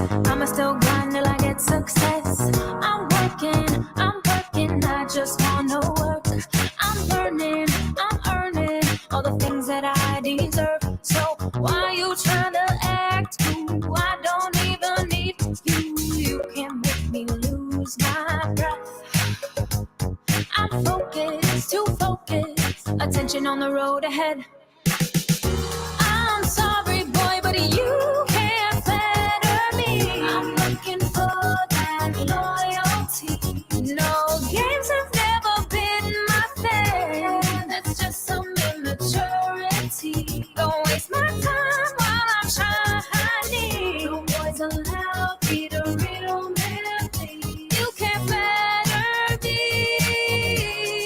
I'ma still grind till I get success. I'm working, I just wanna work. I'm earning all the things that I deserve. So why you trying to act cool? I don't even need you. You can make me lose my breath. I'm focused, too focused. Attention on the road ahead. I'm sorry, boy, but you can't flatter me. I'm looking for that loyalty. No, games have never been my thing. That's just some immaturity. Don't waste my time while I'm shining. No boys allowed, be the real man, please. You can't flatter me.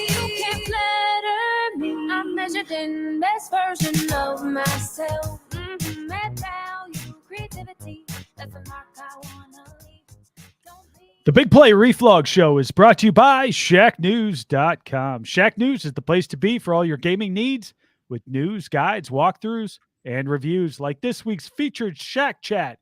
You can't flatter me. I'm measured in best version of myself. Add value, creativity. That's the mark I wanna leave. The Big Play Reflog Show is brought to you by ShackNews.com. Shack News is the place to be for all your gaming needs with news, guides, walkthroughs, and reviews like this week's featured Shack Chat,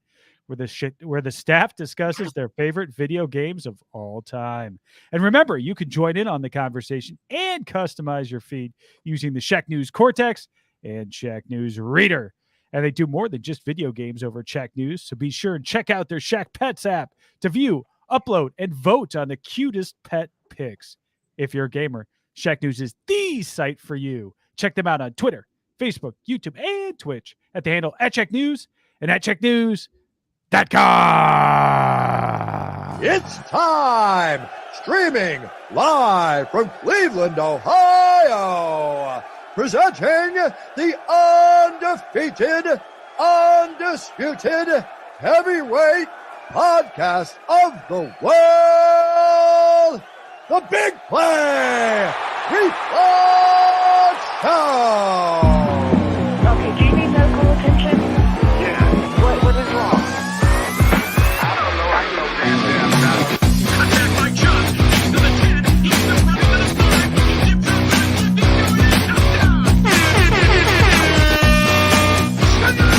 where the staff discusses their favorite video games of all time. And remember, you can join in on the conversation and customize your feed using the Shack News Cortex and Shack News Reader. And they do more than just video games over at Shack News, so be sure and check out their Shack Pets app to view, upload, and vote on the cutest pet pics. If you're a gamer, Shack News is the site for you. Check them out on Twitter, Facebook, YouTube, and Twitch at the handle @CheckNews and at CheckNews.com. It's time! Streaming live from Cleveland, Ohio! Presenting the undefeated, undisputed heavyweight podcast of the world, the Big Play Reflog Show! Okay, do you need medical attention? Yeah. What is wrong? I don't know. I know damn about it. Attack by Chuck. To the 10. He's still running to the 5. Dips out back. Touchdown.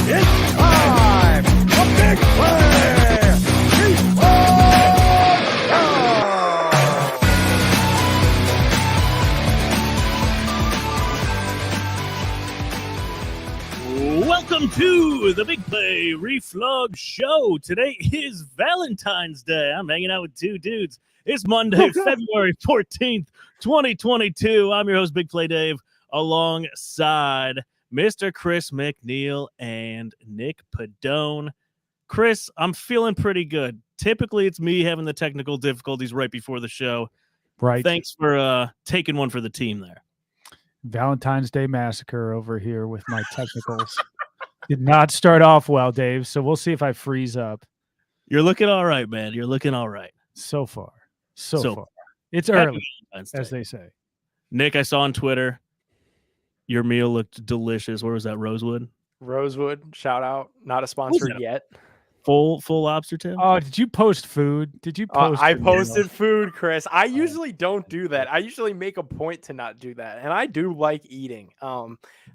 It's time! The Big Play Reflog Show! Welcome to the Big Play Reflog Show. Today is Valentine's Day. I'm hanging out with two dudes. It's Monday, February 14th, 2022. I'm your host, Big Play Dave, alongside Mr. Chris McNeil and Nick Padone. Chris, I'm feeling pretty good. Typically, it's me having the technical difficulties right before the show. Right. Thanks for taking one for the team there. Valentine's Day massacre over here with my technicals. Did not start off well, Dave, so we'll see if I freeze up. You're looking all right, man. You're looking all right. So far. So far. It's Happy early, Valentine's Day. as they say. Nick, I saw on Twitter, your meal looked delicious. Where was that? Rosewood? Rosewood, shout out. Not a sponsor yet. Full lobster tail? Oh, did you post food? Did you post? I posted food, Chris. I usually don't do that. I usually make a point to not do that, and I do like eating.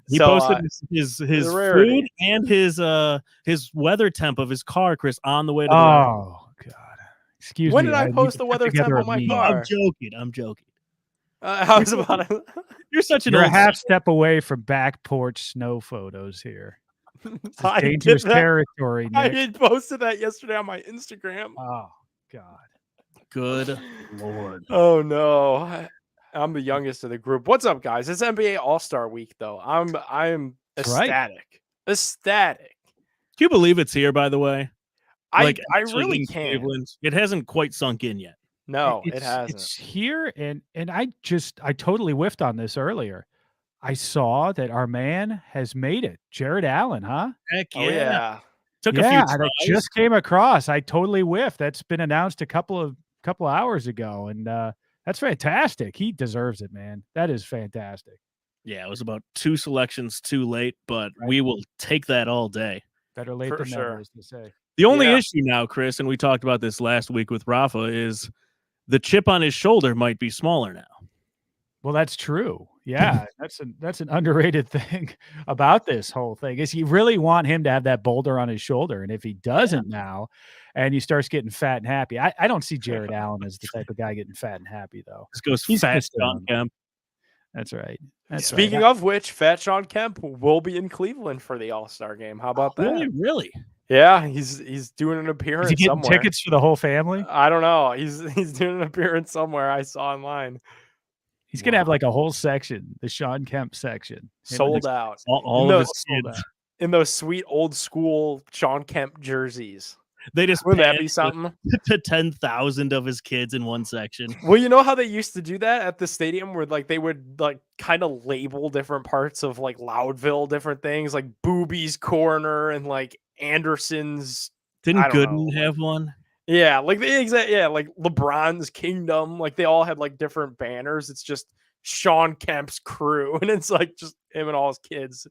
He posted his food and his weather temp of his car, Chris, on the way to the Oh God! Excuse me. When did I post the weather temp on my car? I'm joking. I was about to... You're such an You're a old half step away from back porch snow photos here. Dangerous territory, Nick. I did posted that yesterday on my Instagram. Oh God! Good Lord. Oh no. I'm the youngest of the group. What's up, guys? It's NBA Allstar week, though. I'm ecstatic. Right. Ecstatic. Can you believe it's here, by the way? I really can't. It hasn't quite sunk in yet. No, it hasn't. It's here, and I totally whiffed on this earlier. I saw that our man has made it. Jared Allen, huh? Heck yeah. Oh, yeah. Took a few tries. I just came across. I totally whiffed. That's been announced a couple hours ago, and that's fantastic. He deserves it, man. That is fantastic. Yeah, it was about 2 selections too late, but we will take that all day. Better late For than sure. never, as they say. The only Yeah. issue now, Chris, and we talked about this last week with Rafa, is the chip on his shoulder might be smaller now. Well, that's true. Yeah, that's an underrated thing about this whole thing is you really want him to have that boulder on his shoulder, and if he doesn't now, and he starts getting fat and happy, I don't see Jared Allen as the type of guy getting fat and happy though. This goes He's fat just Sean Kemp. That's right. That's Speaking right. of which, Fat Sean Kemp will be in Cleveland for the All-Star game. How about that? Really? Yeah, he's doing an appearance Is he getting somewhere. tickets for the whole family? I don't know. He's doing an appearance somewhere. I saw online. He's gonna have like a whole section, the Sean Kemp section, Him and Sold his- out. All In of his sold kids. out. In those sweet old school Sean Kemp jerseys. They just Wouldn't that panned be something? to 10,000 of his kids in one section. Well, you know how they used to do that at the stadium where like they would like kind of label different parts of like Loudville, different things like Booby's Corner and like Anderson's. I Didn't don't Gooden know, have one? Yeah, like the exact like LeBron's Kingdom, like they all had like different banners. It's just Sean Kemp's crew, and it's like just him and all his kids.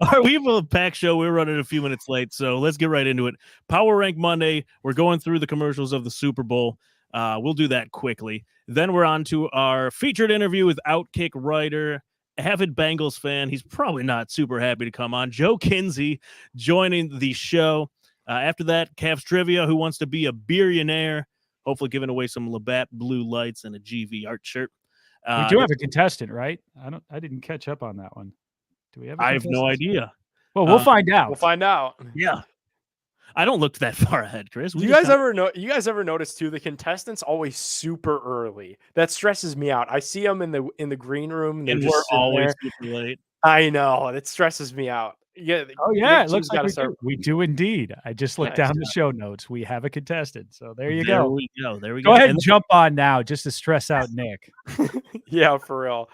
All right, we have a packed show. We're running a few minutes late, so let's get right into it. Power Rank Monday. We're going through the commercials of the Super Bowl. We'll do that quickly. Then we're on to our featured interview with Outkick writer, avid Bengals fan. He's probably not super happy to come on. Joe Kinsey joining the show. After that, Cavs Trivia, who wants to be a billionaire, hopefully giving away some Labatt blue lights and a GV art shirt. We do have a contestant, right? I didn't catch up on that one. Do we have? I have no idea. Well, we'll find out. We'll find out. Yeah. I don't look that far ahead, Chris. You guys ever notice too? The contestants always super early. That stresses me out. I see them in the green room, And just we're sitting always there. super late. I know it stresses me out. Yeah. Oh yeah, Nick it looks G's like gotta we start. do. We do indeed. I just looked Nice. down the show notes. We have a contestant. So there you There go. we go. There we go. Go ahead And and jump on now, just to stress out Nick. Yeah, for real.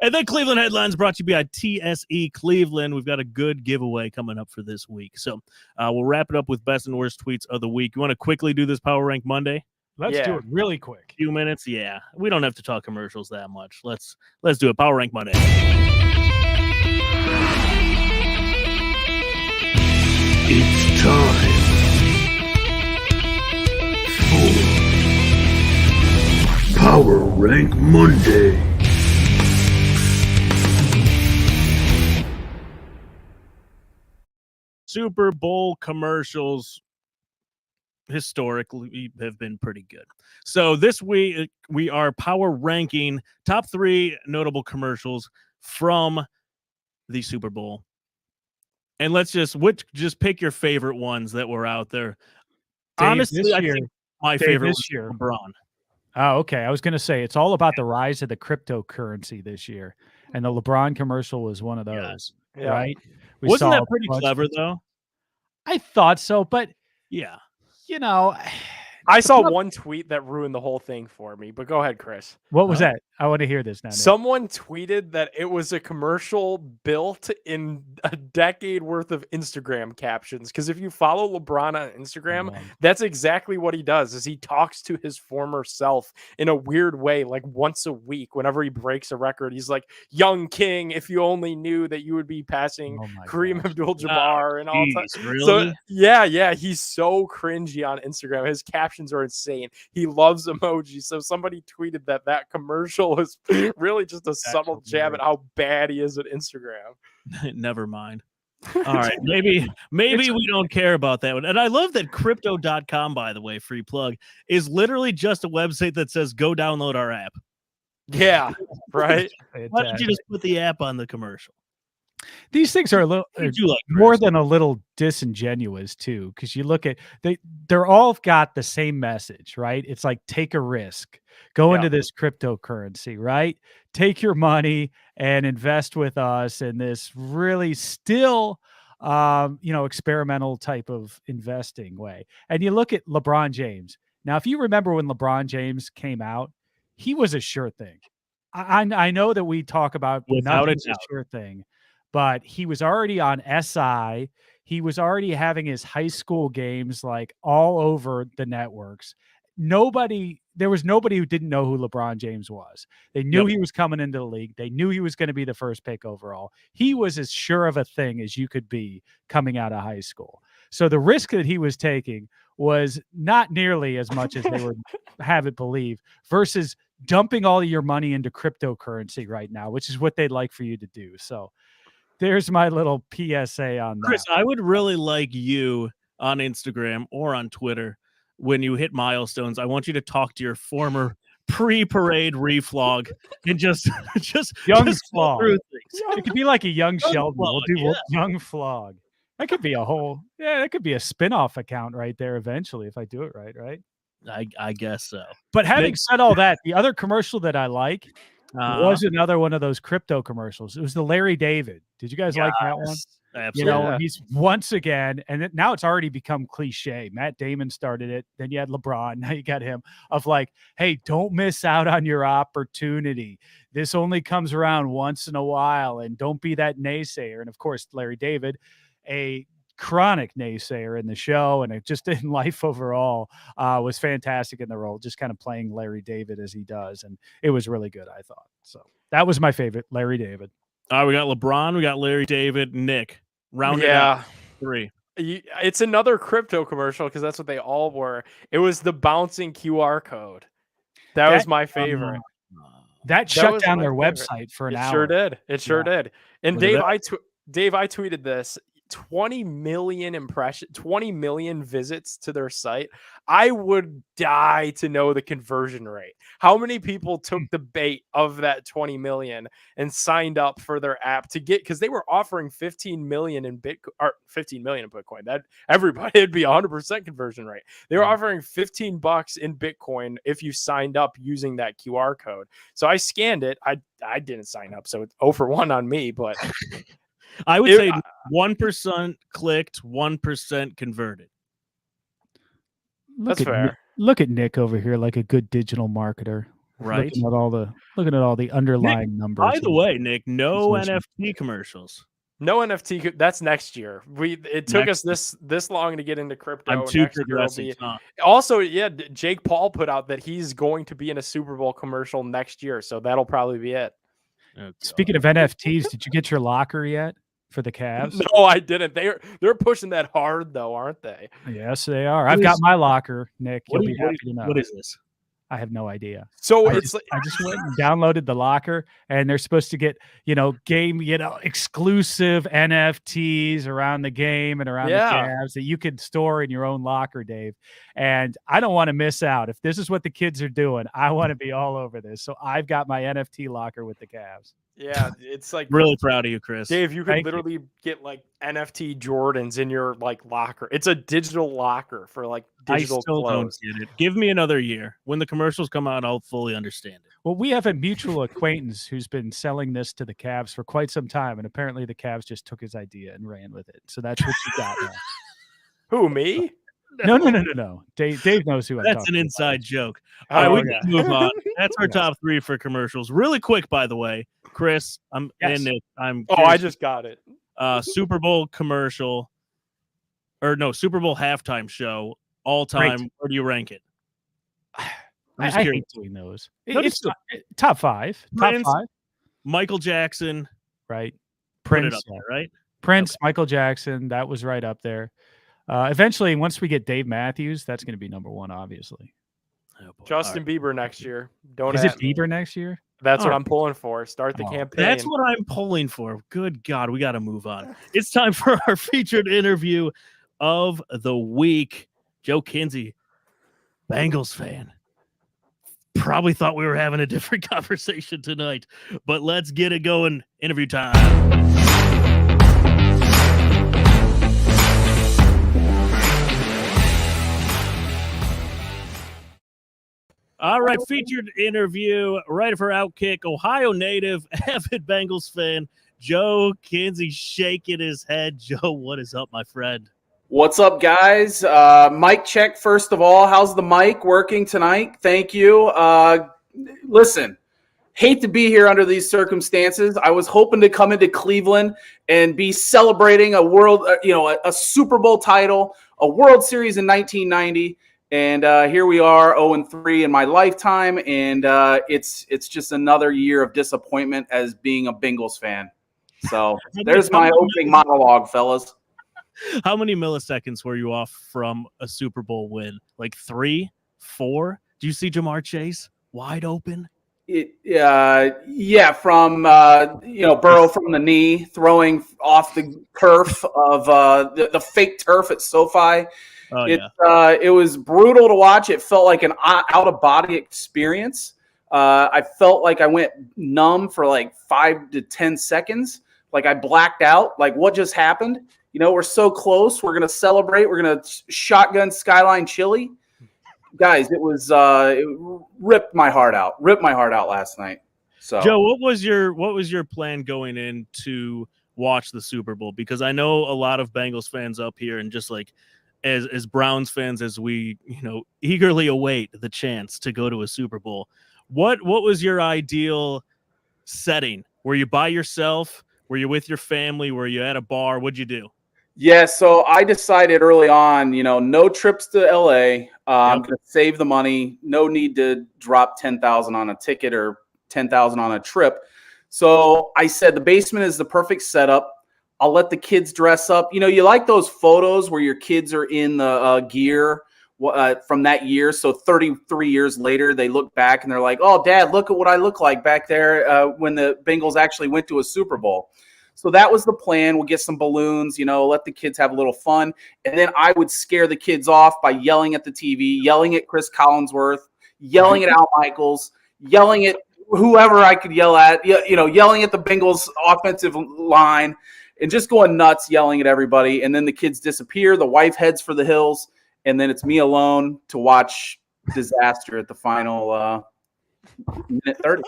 And then Cleveland Headlines brought to you by TSE Cleveland. We've got a good giveaway coming up for this week. So we'll wrap it up with best and worst tweets of the week. You want to quickly do this Power Rank Monday? Let's do Yeah. it really quick. Few minutes? Yeah. We don't have to talk commercials that much. Let's do it. Power Rank Monday. It's time for Power Rank Monday. Super Bowl commercials historically have been pretty good. So this week we are power ranking top 3 notable commercials from the Super Bowl. And let's just pick your favorite ones that were out there. Dave, Honestly, this I year- think my Dave, favorite this was year- LeBron. Oh, okay. I was going to say it's all about the rise of the cryptocurrency this year, and the LeBron commercial was one of those, Yeah. right? We Wasn't saw that a pretty bunch clever of- though? I thought so, but Yeah. you know, I saw prob- one tweet that ruined the whole thing for me, but go ahead, Chris. what was that? I want to hear this now. Nick. Someone tweeted that it was a commercial built in a decade worth of Instagram captions. Because if you follow LeBron on Instagram, that's exactly what he does. Is he talks to his former self in a weird way, like once a week. Whenever he breaks a record, he's like, "Young King, if you only knew that you would be passing Oh my Kareem gosh. Abdul-Jabbar and all that." Jeez, really? So yeah, he's so cringy on Instagram. His captions are insane. He loves emojis. So somebody tweeted that commercial is really just a subtle jab at how bad he is at Instagram. Never mind. All right, maybe we don't care about that one. And I love that crypto.com, by the way, free plug, is literally just a website that says go download our app. Yeah, right. Why don't you just put the app on the commercial? These things are a little What did you like, more Chris? than a little disingenuous too, because you look at they're all got the same message, right? It's like take a risk, go into this cryptocurrency, right? Take your money and invest with us in this really still experimental type of investing way. And you look at LeBron James. Now, if you remember when LeBron James came out, he was a sure thing. I know that we talk about Without a nothing's a doubt. sure thing, but he was already on SI. He was already having his high school games like all over the networks. there was nobody who didn't know who LeBron James was. They knew he was coming into the league. They knew he was going to be the first pick overall. He was as sure of a thing as you could be coming out of high school. So the risk that he was taking was not nearly as much as they would have it believe, versus dumping all of your money into cryptocurrency right now, which is what they'd like for you to do. So there's my little PSA on that. Chris, I would really like you on Instagram or on Twitter when you hit milestones. I want you to talk to your former pre-parade reflog and just Young go flog. through things. It could be like a young Sheldon. We'll flog, do yeah. young flog. That could be that could be a spin-off account right there eventually if I do it right? I guess so. But having said all that, the other commercial that I like was another one of those crypto commercials. It was the Larry David. Did you guys like that one? Absolutely. He's once again, and now it's already become cliche. Matt Damon started it. Then you had LeBron. Now you got him of like, hey, don't miss out on your opportunity. This only comes around once in a while, and don't be that naysayer. And of course, Larry David, a chronic naysayer in the show and just in life overall, was fantastic in the role, just kind of playing Larry David as he does. And it was really good, I thought. So that was my favorite, Larry David. All right, we got LeBron, we got Larry David, Nick. Round it out. 3. It's another crypto commercial because that's what they all were. It was the bouncing QR code. That was my favorite. That shut down their website for an hour. Sure did. It sure did. And Look at Dave, I tweeted this. 20 million impressions, 20 million visits to their site. I would die to know the conversion rate. How many people took the bait of that 20 million and signed up for their app to get, because they were offering 15 million in Bitcoin, or 15 million in Bitcoin. That everybody, it'd be 100% conversion rate. They were offering $15 in Bitcoin if you signed up using that QR code. So I scanned it. I didn't sign up, so it's 0 for 1 on me, but I would say 1% clicked, 1% converted. That's fair. Look at Nick over here like a good digital marketer. Right. Looking at all the underlying numbers. By the way, Nick, no NFT commercials. No NFT. That's next year. It took us this long to get into crypto. I'm too progressive. Also, Jake Paul put out that he's going to be in a Super Bowl commercial next year, so that'll probably be it. Speaking of NFTs, did you get your locker yet for the Cavs? No, I didn't. They're pushing that hard though, aren't they? Yes, they are. I've got my locker, Nick. You'll be happy to know. What is this? I have no idea. So I just went and downloaded the locker, and they're supposed to get, game, exclusive NFTs around the game and around the Cavs that you can store in your own locker, Dave. And I don't want to miss out. If this is what the kids are doing, I want to be all over this. So I've got my NFT locker with the Cavs. Yeah, it's like really proud of you, Chris. Dave, you could literally get like NFT Jordans in your like locker. It's a digital locker for like digital I still clothes. Don't get it. Give me another year. When the commercials come out, I'll fully understand it. Well, we have a mutual acquaintance who's been selling this to the Cavs for quite some time, and apparently the Cavs just took his idea and ran with it. So that's what you got now. Who, me? No. Dave knows who I'm talking That's an inside joke. Oh, All right, we can move on. That's our top 3 for commercials. Really quick, by the way, Chris, and Nick, I just got it. Super Bowl commercial, or no, Super Bowl halftime show, all time. Great. Where do you rank it? I hate doing those. It's top 5. Prince, top 5. Michael Jackson, right? Prince, Prince, up there, right? Prince, okay. Michael Jackson, that was right up there. Eventually, once we get Dave Matthews, that's going to be number 1, obviously. Oh, Justin Bieber next year. Is it Bieber next year? That's what I'm pulling for. Start the campaign. That's what I'm pulling for. Good God, we got to move on. It's time for our featured interview of the week. Joe Kinsey, Bengals fan. Probably thought we were having a different conversation tonight, but let's get it going. Interview time. All right, featured interview, right for Outkick, Ohio native, avid Bengals fan, Joe Kinsey shaking his head. Joe, what is up, my friend? What's up, guys? Mic check, first of all. How's the mic working tonight? Thank you. Listen, hate to be here under these circumstances. I was hoping to come into Cleveland and be celebrating a Super Bowl title, a World Series in 1990, And here we are, 0-3 in my lifetime, and it's just another year of disappointment as being a Bengals fan. So there's my opening monologue, fellas. How many milliseconds were you off from a Super Bowl win? Like 3, 4? Do you see Jamar Chase wide open? From Burrow from the knee, throwing off the turf of the fake turf at SoFi. Oh, It was brutal to watch. It felt like an out of body experience. I felt like I went numb for like 5 to 10 seconds. Like I blacked out. Like what just happened? You know, we're so close. We're gonna celebrate. We're gonna shotgun Skyline Chili. Guys, it ripped my heart out. Ripped my heart out last night. So Joe, what was your plan going in to watch the Super Bowl? Because I know a lot of Bengals fans up here, and just like as Browns fans, as we eagerly await the chance to go to a Super Bowl. What was your ideal setting? Were you by yourself? Were you with your family? Were you at a bar? What'd you do? Yeah, so I decided early on, no trips to LA. I'm going to save the money. No need to drop $10,000 on a ticket or $10,000 on a trip. So I said the basement is the perfect setup. I'll let the kids dress up. You like those photos where your kids are in the gear from that year. So 33 years later, they look back and they're like, "Oh, Dad, look at what I look like back there when the Bengals actually went to a Super Bowl." So that was the plan. We'll get some balloons, let the kids have a little fun. And then I would scare the kids off by yelling at the TV, yelling at Chris Collinsworth, yelling at Al Michaels, yelling at whoever I could yell at, yelling at the Bengals offensive line and just going nuts, yelling at everybody. And then the kids disappear. The wife heads for the hills. And then it's me alone to watch disaster at the final minute 30.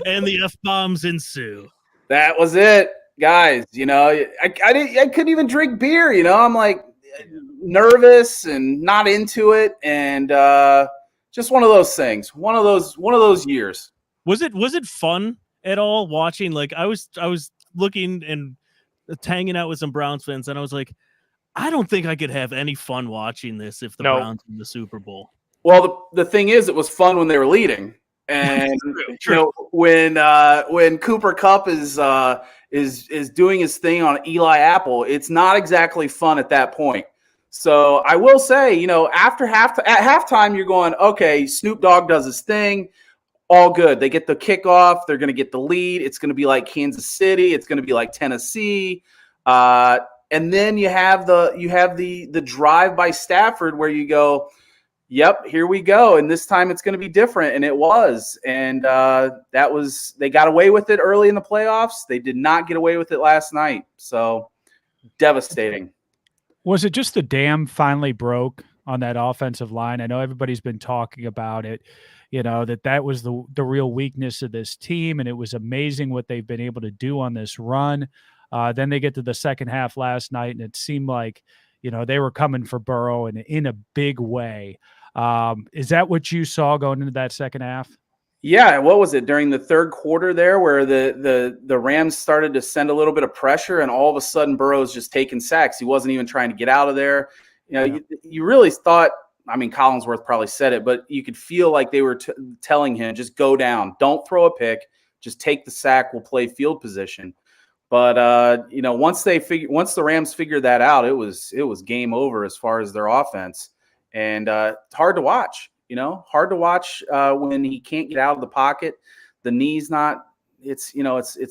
And the F-bombs ensue. That was it. Guys, I couldn't even drink beer. I'm like nervous and not into it, and just one of those things. One of those years. Was it fun at all watching? Like I was looking and hanging out with some Browns fans, and I was like, I don't think I could have any fun watching this if the Browns win the Super Bowl. Well, the thing is, it was fun when they were leading, and True. When Cooper Kupp is doing his thing on Eli Apple, it's not exactly fun at that point. So I will say, at halftime, you're going, okay, Snoop Dogg does his thing, all good. They get the kickoff, they're going to get the lead. It's going to be like Kansas City, it's going to be like Tennessee, and then you have the drive by Stafford where you go, yep, here we go. And this time it's going to be different. And it was. And they got away with it early in the playoffs. They did not get away with it last night. So devastating. Was it just the dam finally broke on that offensive line? I know everybody's been talking about it, that was the real weakness of this team. And it was amazing what they've been able to do on this run. Then they get to the second half last night, and it seemed like, they were coming for Burrow and in a big way. Is that what you saw going into that second half? Yeah. What was it during the third quarter there where the Rams started to send a little bit of pressure, and all of a sudden Burrow's just taking sacks. He wasn't even trying to get out of there. You really thought, Collinsworth probably said it, but you could feel like they were telling him, just go down, don't throw a pick, just take the sack. We'll play field position. But once the Rams figured that out, it was game over as far as their offense, and it's hard to watch. Hard to watch when he can't get out of the pocket. The knee's not. It's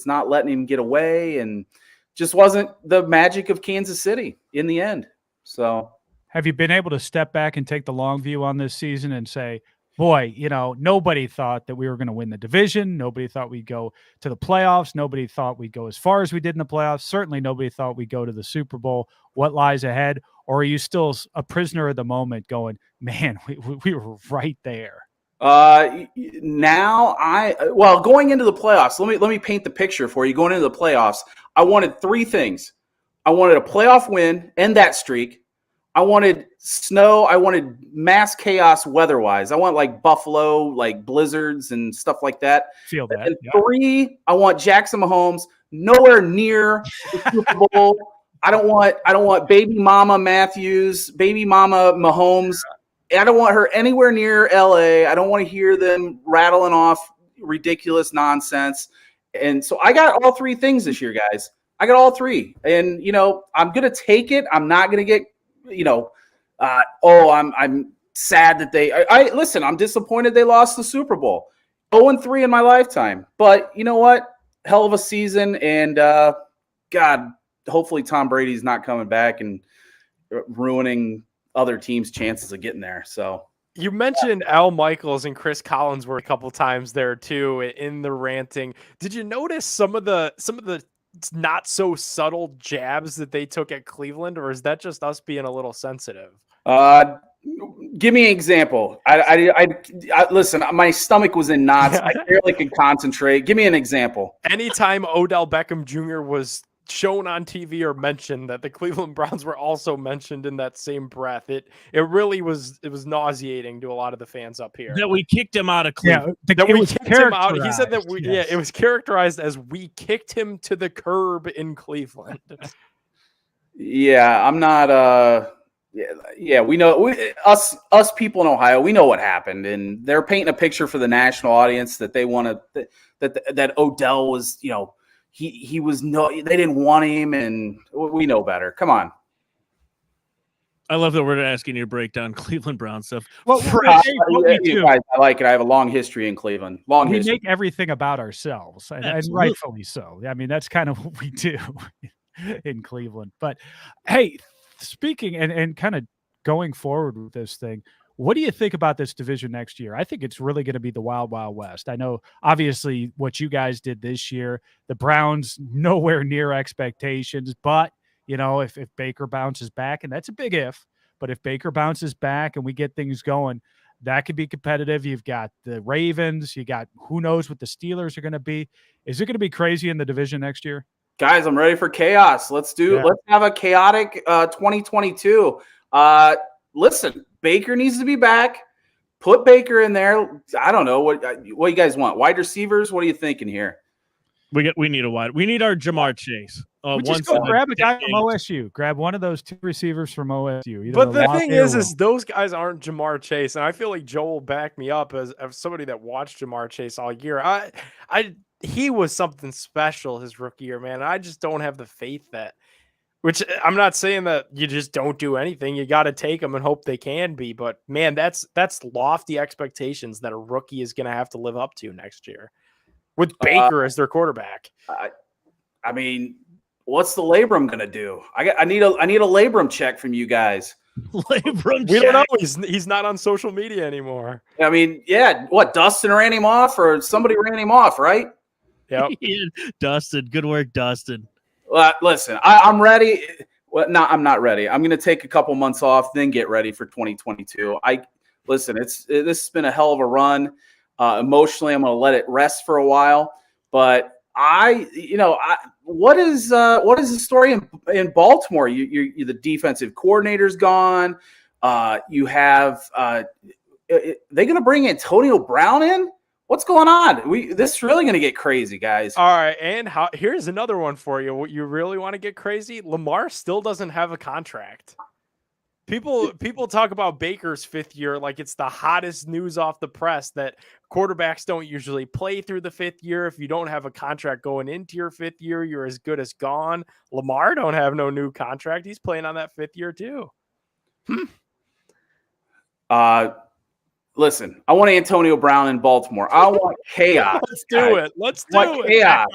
not letting him get away, and just wasn't the magic of Kansas City in the end. So, have you been able to step back and take the long view on this season and say, boy, nobody thought that we were going to win the division. Nobody thought we'd go to the playoffs. Nobody thought we'd go as far as we did in the playoffs. Certainly nobody thought we'd go to the Super Bowl. What lies ahead? Or are you still a prisoner of the moment going, man, we were right there? Going into the playoffs, let me paint the picture for you. Going into the playoffs, I wanted 3 things. I wanted a playoff win, end that streak. I wanted snow. I wanted mass chaos weather-wise. I want like Buffalo, like blizzards and stuff like that. Feel that. And 3, I want Jackson Mahomes nowhere near the Super Bowl. I don't want baby mama Matthews, baby mama Mahomes I don't want her anywhere near LA. I don't want to hear them rattling off ridiculous nonsense. And so I got all three things this year, guys. I got all three. And, I'm going to take it. I'm not going to get, I'm sad that I listen, I'm disappointed they lost the Super Bowl. 0-3 in my lifetime. But you know what? Hell of a season. And, God, hopefully Tom Brady's not coming back and ruining other teams' chances of getting there. So you mentioned Al Michaels and Chris Collinsworth a couple times there too in the ranting. Did you notice some of the not so subtle jabs that they took at Cleveland, or is that just us being a little sensitive? Give me an example. I listen. My stomach was in knots. I barely could concentrate. Give me an example. Anytime Odell Beckham Jr. was shown on TV or mentioned, that the Cleveland Browns were also mentioned in that same breath, it really was nauseating to a lot of the fans up here. That we kicked him out of Cleveland. That we kicked him out. He said that it was characterized as we kicked him to the curb in Cleveland. Yeah, I'm not. Yeah, we know. Us people in Ohio, we know what happened, and they're painting a picture for the national audience that they want to that Odell was, he was they didn't want him, and we know better. Come on. I love that we're asking you to break down Cleveland Brown stuff. Well, guys, I like it. I have a long history in Cleveland. We make everything about ourselves, and rightfully so. I mean, that's kind of what we do in Cleveland. But hey, speaking and kind of going forward with this thing, what do you think about this division next year? I think it's really going to be the Wild Wild West. I know, obviously, what you guys did this year, the Browns nowhere near expectations, but if Baker bounces back, and that's a big if, but if Baker bounces back and we get things going, that could be competitive. You've got the Ravens. You got who knows what the Steelers are going to be. Is it going to be crazy in the division next year? Guys, I'm ready for chaos. Let's have a chaotic 2022. Listen, Baker needs to be back. Put Baker in there. I don't know what you guys want. Wide receivers. What are you thinking here? We need a wide. We need our Jamar Chase. Just go grab a guy from OSU. Grab one of those two receivers from OSU. But the thing is those guys aren't Jamar Chase, and I feel like Joe will back me up as somebody that watched Jamar Chase all year. He was something special his rookie year, man. I just don't have the faith that. Which I'm not saying that you just don't do anything. You got to take them and hope they can be. But man, that's lofty expectations that a rookie is going to have to live up to next year with Baker as their quarterback. I mean, what's the labrum going to do? I need a labrum check from you guys. Labrum we don't know. He's not on social media anymore. I mean, yeah. What, Dustin ran him off, or somebody ran him off, right? Yeah. Dustin, good work, Dustin. Listen, I'm ready. Well, no, I'm not ready. I'm going to take a couple months off, then get ready for 2022. This has been a hell of a run. Emotionally, I'm going to let it rest for a while. But what is the story in Baltimore? You the defensive coordinator's gone. You have they going to bring Antonio Brown in? What's going on? This is really going to get crazy, guys. All right, and here's another one for you. What you really want to get crazy? Lamar still doesn't have a contract. People talk about Baker's fifth year like it's the hottest news off the press, that quarterbacks don't usually play through the fifth year. If you don't have a contract going into your fifth year, you're as good as gone. Lamar don't have no new contract. He's playing on that fifth year too. Listen, I want Antonio Brown in Baltimore. I want chaos. Let's do it. Let's do it. Chaos.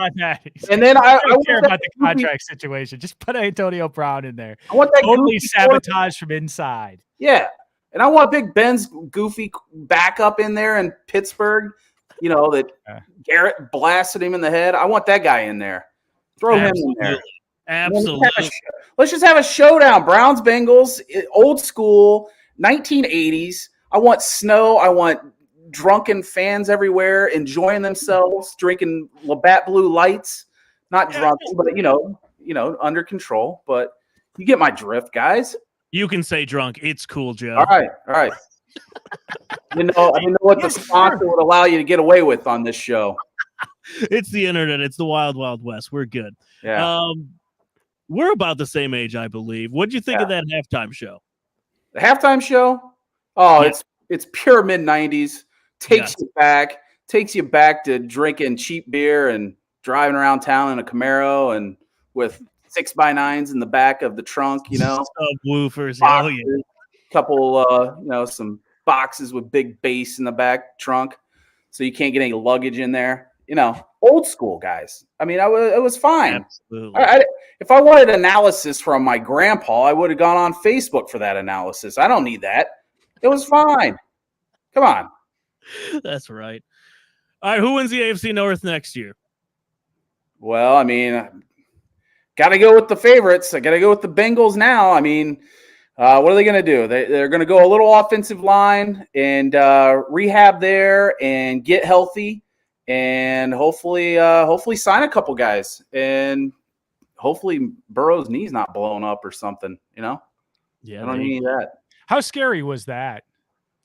And then I don't care about the contract situation. Just put Antonio Brown in there. I want that totally sabotage from inside. Yeah. And I want Big Ben's goofy backup in there in Pittsburgh. That Garrett blasted him in the head. I want that guy in there. Throw him in there. Absolutely. Let's just have a showdown. Browns, Bengals, old school, 1980s. I want snow. I want drunken fans everywhere enjoying themselves, drinking Labatt Blue Lights. Not drunk, but under control. But you get my drift, guys. You can say drunk. It's cool, Joe. All right. I didn't know what the sponsor would allow you to get away with on this show. It's the internet. It's the Wild Wild West. We're good. Yeah. We're about the same age, I believe. What did you think of that halftime show? The halftime show? Oh, Yeah. it's pure mid '90s. Takes you back to drinking cheap beer and driving around town in a Camaro and with 6x9s in the back of the trunk. Subwoofers. Oh, Boxes, yeah. couple some boxes with big bass in the back trunk, so you can't get any luggage in there. Old school guys. I mean, it was fine. Absolutely. If I wanted analysis from my grandpa, I would have gone on Facebook for that analysis. I don't need that. It was fine. Come on. That's right. All right, who wins the AFC North next year? Well, I mean, got to go with the favorites. I got to go with the Bengals now. I mean, what are they going to do? They're going to go a little offensive line and rehab there and get healthy and hopefully sign a couple guys and hopefully Burrow's knee's not blown up or something. Yeah, I don't need that. How scary was that?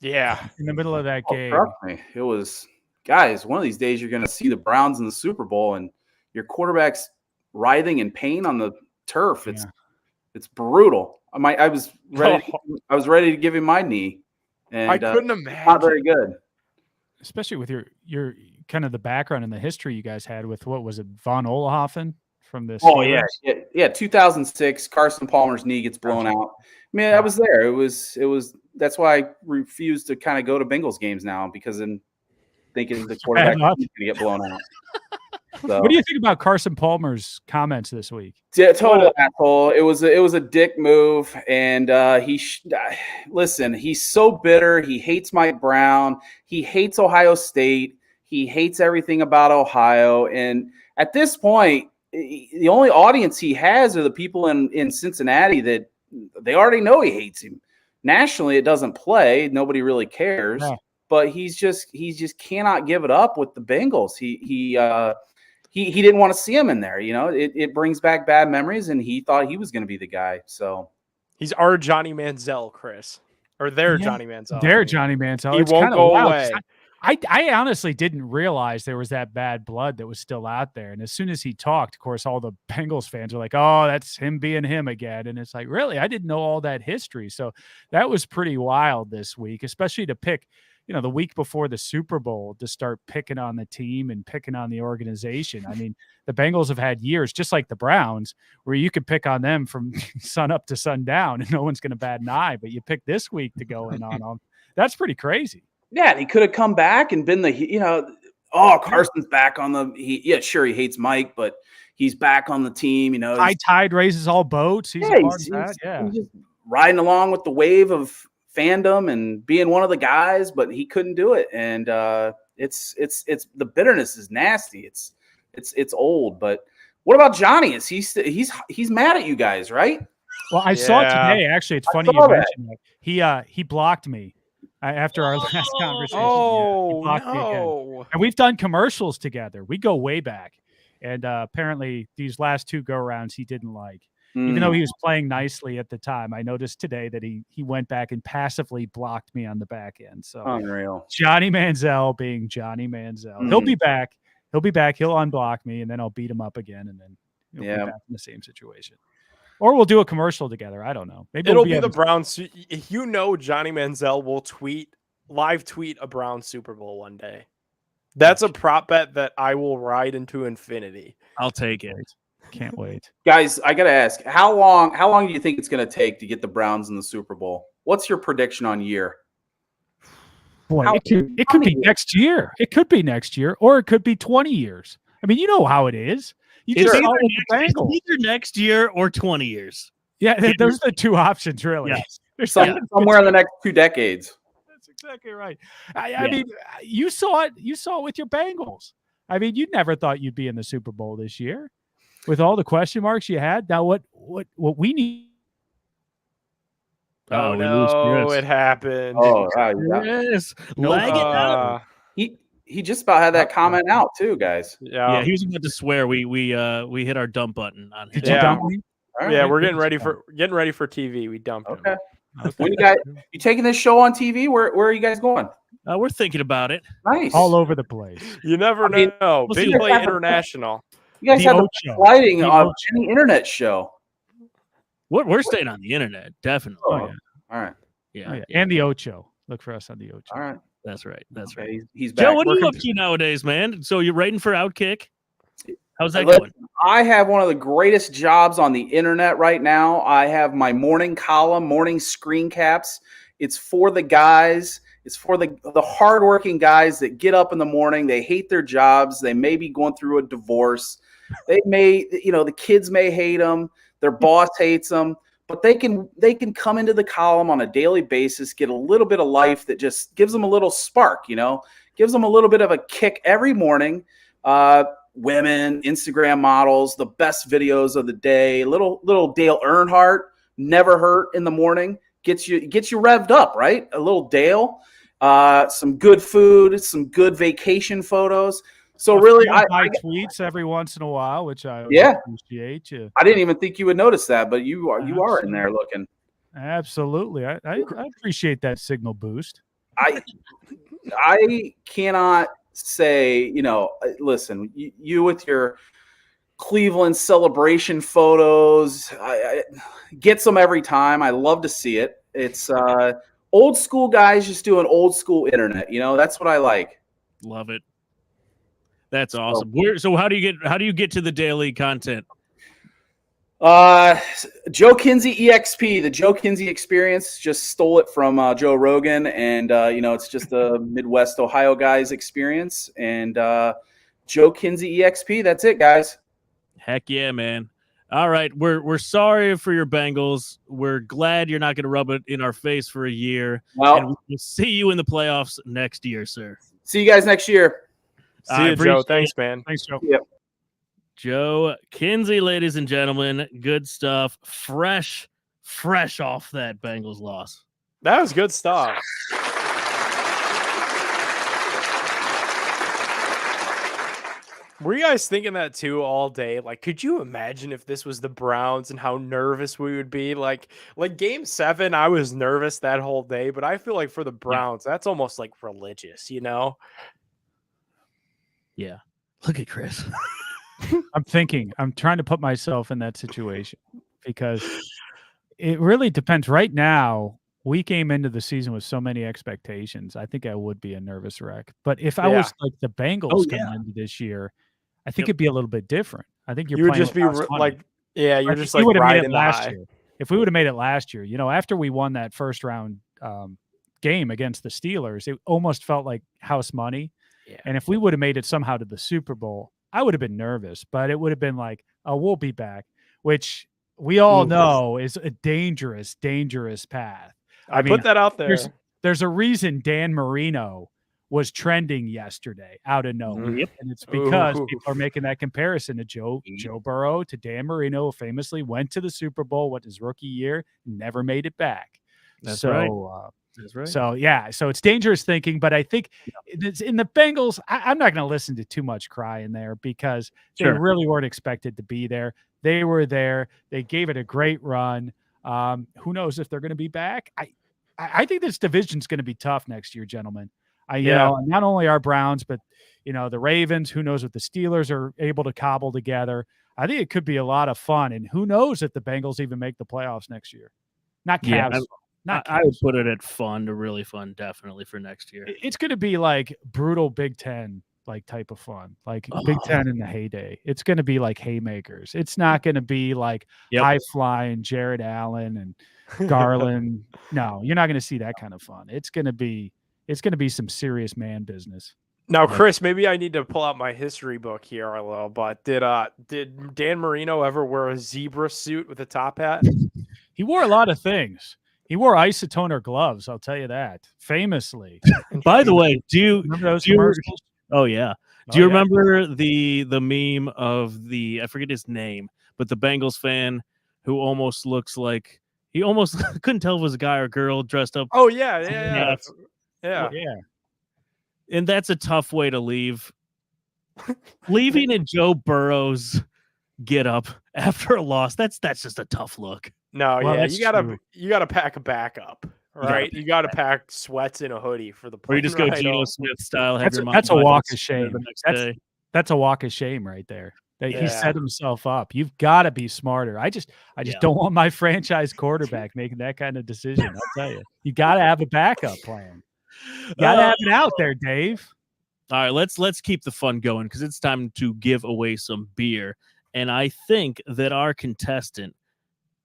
Yeah. In the middle of that game. Trust me, it was. Guys, one of these days you're going to see the Browns in the Super Bowl and your quarterback's writhing in pain on the turf. It's brutal. I was ready to give him my knee, and I couldn't imagine. Not very good, especially with your kind of the background and the history you guys had with what was it, Von Oelhoffen from this? Oh yeah. 2006, Carson Palmer's knee gets blown out. I mean, I was there. It was. That's why I refuse to kind of go to Bengals games now because I'm thinking the quarterback is going to get blown out. So. What do you think about Carson Palmer's comments this week? Yeah, total asshole. It was a dick move, and listen. He's so bitter. He hates Mike Brown. He hates Ohio State. He hates everything about Ohio. And at this point, the only audience he has are the people in Cincinnati that they already know he hates him. Nationally, it doesn't play. Nobody really cares. Yeah. But he just cannot give it up with the Bengals. He didn't want to see him in there. It brings back bad memories, and he thought he was going to be the guy. So he's our Johnny Manziel, Chris, or their Johnny Manziel. Their Johnny Manziel. He won't go away. I honestly didn't realize there was that bad blood that was still out there. And as soon as he talked, of course, all the Bengals fans are like, oh, that's him being him again. And it's like, really? I didn't know all that history. So that was pretty wild this week, especially to pick, the week before the Super Bowl to start picking on the team and picking on the organization. I mean, the Bengals have had years, just like the Browns, where you could pick on them from sun up to sundown and no one's going to bat an eye, but you pick this week to go in on them. That's pretty crazy. Yeah, and he could have come back and been Carson's back on the sure, he hates Mike, but he's back on the team, High tide raises all boats. He's just riding along with the wave of fandom and being one of the guys, but he couldn't do it. And it's the bitterness is nasty. It's old. But what about Johnny? Is he's mad at you guys, right? Well, I saw today. Actually, it's funny you mentioned that. He blocked me. After our last conversation. Oh, no. And we've done commercials together. We go way back. And apparently these last two go-rounds he didn't like. Even though he was playing nicely at the time. I noticed today that he went back and passively blocked me on the back end. So unreal. Johnny Manziel being Johnny Manziel. He'll be back. He'll unblock me, and then I'll beat him up again, and then he'll be back in the same situation. Or we'll do a commercial together. I don't know. Maybe it'll be the Browns. Johnny Manziel will live tweet a Browns Super Bowl one day. That's a prop bet that I will ride into infinity. I'll take it. Can't wait. Guys, I got to ask, how long do you think it's going to take to get the Browns in the Super Bowl? What's your prediction on year? Boy, it could be next year. It could be next year, or it could be 20 years. I mean, you know how it is. It's either next year or 20 years. Yeah, those are the two options, really. Yes. There's somewhere in the next 2 decades. That's exactly right. I mean, you saw it. You saw it with your Bengals. I mean, you never thought you'd be in the Super Bowl this year, with all the question marks you had. Now, what we need? Oh no! It happened. Oh, yes. Lag it out. He just about had that comment out too, guys. Yeah, he was about to swear we hit our dump button on him. Did you dump me? Right. Yeah, we're getting ready for TV. We dumped him. When you taking this show on TV? Where are you guys going? We're thinking about it. Nice. All over the place. You never know. Big Play International. You guys have the lighting on any internet show. We're staying on the internet, definitely. Oh, yeah. All right. Yeah. And the Ocho. Look for us on the OG. All right. That's right. That's right. Okay, he's back. Joe, what are you Working- up to nowadays, man? So you're writing for Outkick? How's that Listen, going? I have one of the greatest jobs on the internet right now. I have my morning column, morning screen caps. It's for the guys. It's for the hardworking guys that get up in the morning. They hate their jobs. They may be going through a divorce. They may, the kids may hate them. Their boss hates them. But they can come into the column on a daily basis, get a little bit of life that just gives them a little spark, gives them a little bit of a kick every morning. Women, Instagram models, the best videos of the day. Little Dale Earnhardt, never hurt in the morning, gets you revved up, right? A little Dale, some good food, some good vacation photos. So really, I tweets every once in a while, which I appreciate. You. I didn't even think you would notice that, but you are in there looking. Absolutely, I appreciate that signal boost. I cannot say, listen, you with your Cleveland celebration photos, I gets them every time. I love to see it. It's old school guys just doing old school internet. That's what I like. Love it. That's awesome. So how do you get to the daily content? Joe Kinsey EXP, the Joe Kinsey experience, just stole it from Joe Rogan, and it's just a Midwest Ohio guy's experience, and Joe Kinsey EXP. That's it, guys. Heck yeah, man. All right, we're sorry for your Bengals. We're glad you're not going to rub it in our face for a year. Well, and we'll see you in the playoffs next year, sir. See you guys next year. See you, Joe. Thanks, man. Thanks, Joe. Yep. Joe Kinsey, ladies and gentlemen, good stuff. Fresh off that Bengals loss. That was good stuff. Were you guys thinking that too all day? Like, could you imagine if this was the Browns and how nervous we would be? Like Game 7, I was nervous that whole day, but I feel like for the Browns, that's almost like religious, Yeah. Look at Chris. I'm trying to put myself in that situation because it really depends. Right now, we came into the season with so many expectations. I think I would be a nervous wreck. But if I was like the Bengals coming into this year, I think it'd be a little bit different. I think you would just be like, you're just like riding the high. Year. If we would have made it last year, after we won that first round game against the Steelers, it almost felt like house money. Yeah. And if we would have made it somehow to the Super Bowl, I would have been nervous, but it would have been like, oh, we'll be back, which we all know is a dangerous, dangerous path. I mean, put that out there. There's a reason Dan Marino was trending yesterday out of nowhere. Yep. And it's because people are making that comparison to Joe Burrow, to Dan Marino, who famously went to the Super Bowl, his rookie year, never made it back. That's right. That's right. So it's dangerous thinking, but I think in the Bengals, I'm not going to listen to too much cry in there because they really weren't expected to be there. They were there. They gave it a great run. Who knows if they're going to be back? I think this division's going to be tough next year, gentlemen. Not only our Browns, but the Ravens. Who knows what the Steelers are able to cobble together? I think it could be a lot of fun, and who knows if the Bengals even make the playoffs next year? Not Cavs. Yeah, I would put it at fun to really fun, definitely for next year. It's going to be like brutal Big Ten type of fun, like Big Ten in the heyday. It's going to be like haymakers. It's not going to be like high flying Jared Allen and Garland. No, you're not going to see that kind of fun. It's going to be some serious man business. Now, Chris, maybe I need to pull out my history book here a little, but did Dan Marino ever wear a zebra suit with a top hat? He wore a lot of things. He wore isotoner gloves, I'll tell you that, famously. By the way, do you remember those commercials? Oh yeah. Do you remember the meme of I forget his name, but the Bengals fan who almost looks like he almost couldn't tell if it was a guy or girl dressed up. Oh yeah. And that's a tough way to leave. Leaving in Joe Burrow's get up after a loss, that's just a tough look. No, you gotta pack a backup, right? You gotta pack sweats and a hoodie for the plane. Or you just go Geno Smith style. That's a walk of shame. That's a walk of shame right there. that he Yeah. set himself up. You've got to be smarter. I just Yeah. don't want my franchise quarterback making that kind of decision. I'll tell you. You got to have a backup plan. You got to have it out there, Dave. All right, let's keep the fun going because it's time to give away some beer. And I think that our contestant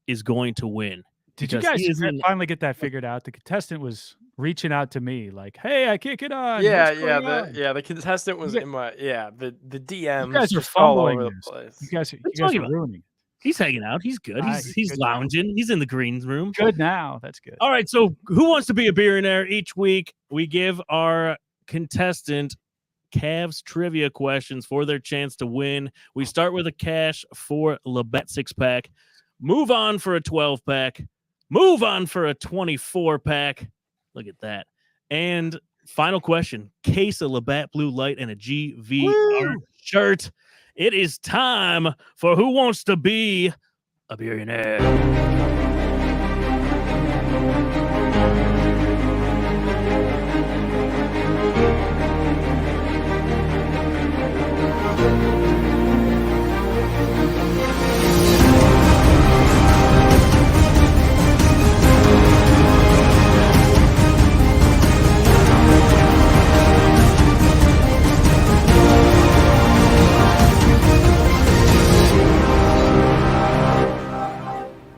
is going to win. Did you because guys he is in- finally get that figured out? The contestant was reaching out to me like, "Hey, I can't get on." Yeah, What's going on?" the contestant was You in my the DMs. You guys are just all fumbling over the this. place. You guys What are are you talking ruining it. He's hanging out. He's good. He's good now. lounging. He's in the green room. Good now. That's good. All right, so who wants to be a billionaire? Each week we give our contestant Cavs trivia questions for their chance to win. We start with a cash for Labette 6-pack, move on for a 12-pack, move on for a 24-pack. Look at that. And final question, case of Labatt Blue Light and a GVR shirt. It is time for Who Wants to Be a Billionaire?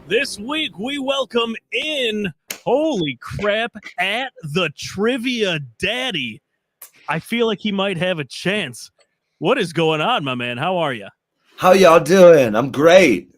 This week, we welcome in, holy crap, at the Trivia Daddy. I feel like he might have a chance. What is going on, my man? How are you? How y'all doing? I'm great.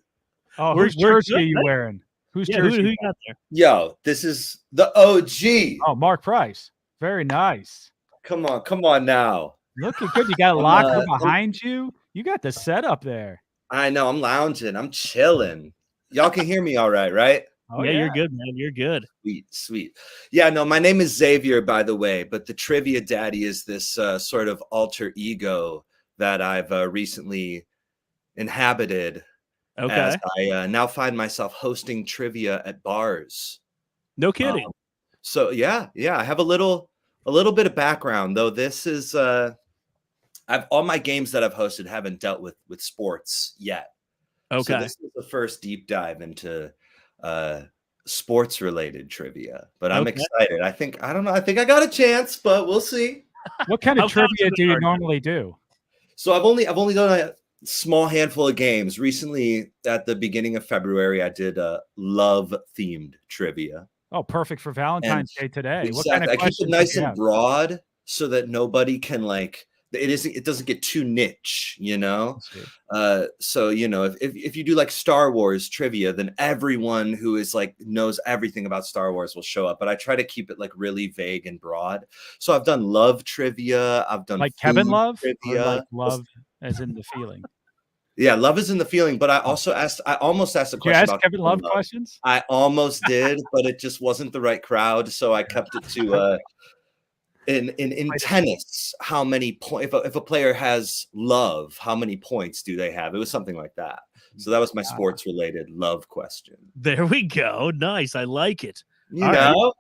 Oh, We're- whose we're jersey good, are you man. wearing? Whose Yeah, who jersey? you got there? Yo, this is the OG. Oh, Mark Price. Very nice. Come on now. Looking good. You got a I'm, locker I'm- behind you. You got the setup there. I know, I'm lounging. I'm chilling. Y'all can hear me all right? Oh, yeah, you're good, man. You're good. Sweet. Yeah, no, my name is Xavier, by the way, but the Trivia Daddy is this sort of alter ego that I've recently inhabited Okay. as I now find myself hosting trivia at bars. No kidding. So yeah, I have a little bit of background, though. This is all my games that I've hosted haven't dealt with sports yet. Okay. So this is the first deep dive into sports related trivia, but I'm Okay. excited. I think I got a chance, but we'll see. What kind of How trivia confident do you are you? normally do? So I've only done a small handful of games. Recently, at the beginning of February, I did a love themed trivia. Oh, perfect for Valentine's Day today. What kind Exactly. of I keep questions it do nice you and have? broad so that nobody can it doesn't get too niche, you know? Let's see. So if you do like Star Wars trivia, then everyone who is knows everything about Star Wars will show up. But I try to keep it really vague and broad. So I've done love trivia. I've done Like Kevin food Love? Or trivia. like love as in the feeling? Yeah, love is in the feeling. But I almost asked a Did you question ask about Kevin Love questions? I almost did, but it just wasn't the right crowd. So I kept it to in tennis, how many points if a player has love, how many points do they have? It was something like that. So that was my sports related love question. There we go. Nice. I like it. You All right. know?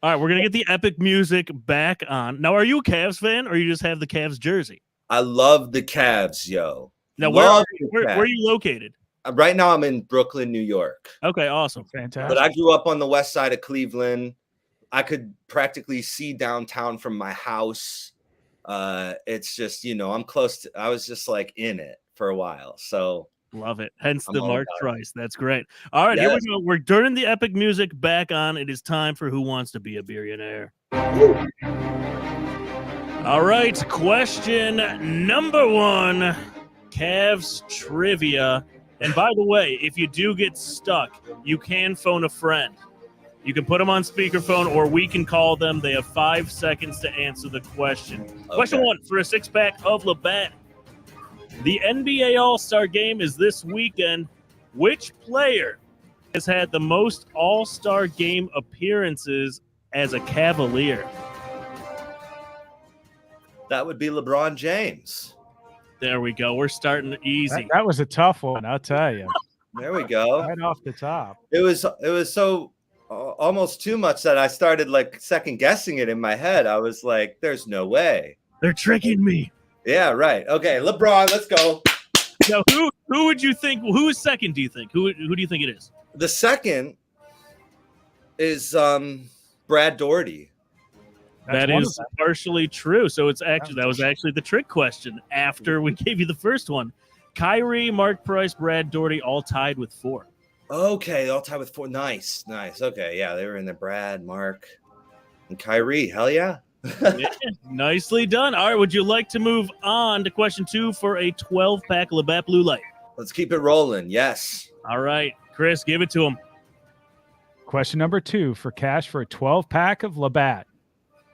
All right, we're gonna get the epic music back on. Now, are you a Cavs fan, or you just have the Cavs jersey? I love the Cavs, yo. Now, Love the where are Cavs. you located? Right now I'm in Brooklyn, New York. Okay, awesome. Fantastic. But I grew up on the west side of Cleveland. I could practically see downtown from my house. It's just, I'm close to, I was just in it for a while. So Love it. Hence I'm the all Mark about Price. That's great. All right, here Yes. we go. We're turning the epic music back on. It is time for Who Wants to Be a Billionaire? All right, question number 1, Cavs trivia. And by the way, if you do get stuck, you can phone a friend. You can put them on speakerphone, or we can call them. They have 5 seconds to answer the question. Question 1 for a 6-pack of Labatt. The NBA All-Star game is this weekend. Which player has had the most All-Star game appearances as a Cavalier? that would be LeBron James. There we go. We're starting easy. That was a tough one, I'll tell you. There we go. Right off the top. It was so almost too much that I started second guessing it in my head. I was like, there's no way. They're tricking me. Yeah, right. Okay, LeBron, let's go. Now, who would you think? Who is second? Do you think? Who do you think it is? The second is Brad Doherty. That is partially true. So that was actually the trick question after we gave you the first one. Kyrie, Mark Price, Brad Doherty, all tied with 4. Okay, all tied with 4. Nice. Okay, yeah, they were in the Brad, Mark, and Kyrie. Hell yeah. Yeah, nicely done. All right, would you like to move on to question 2 for a 12-pack Labatt Blue Light? Let's keep it rolling. Yes. All right, Chris, give it to him. Question number 2 for cash for a 12-pack of Labatt.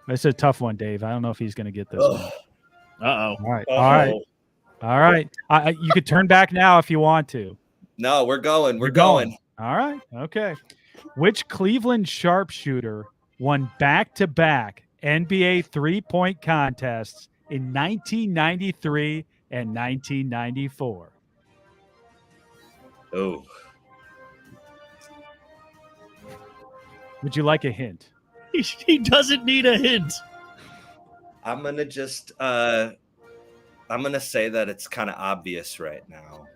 This is a tough one, Dave. I don't know if he's going to get this one. Uh-oh. All right. You could turn back now if you want to. No, we're going. We're going. All right. Okay. Which Cleveland sharpshooter won back-to-back NBA three-point contests in 1993 and 1994? Oh. Would you like a hint? He doesn't need a hint. I'm going to just I'm going to say that it's kind of obvious right now.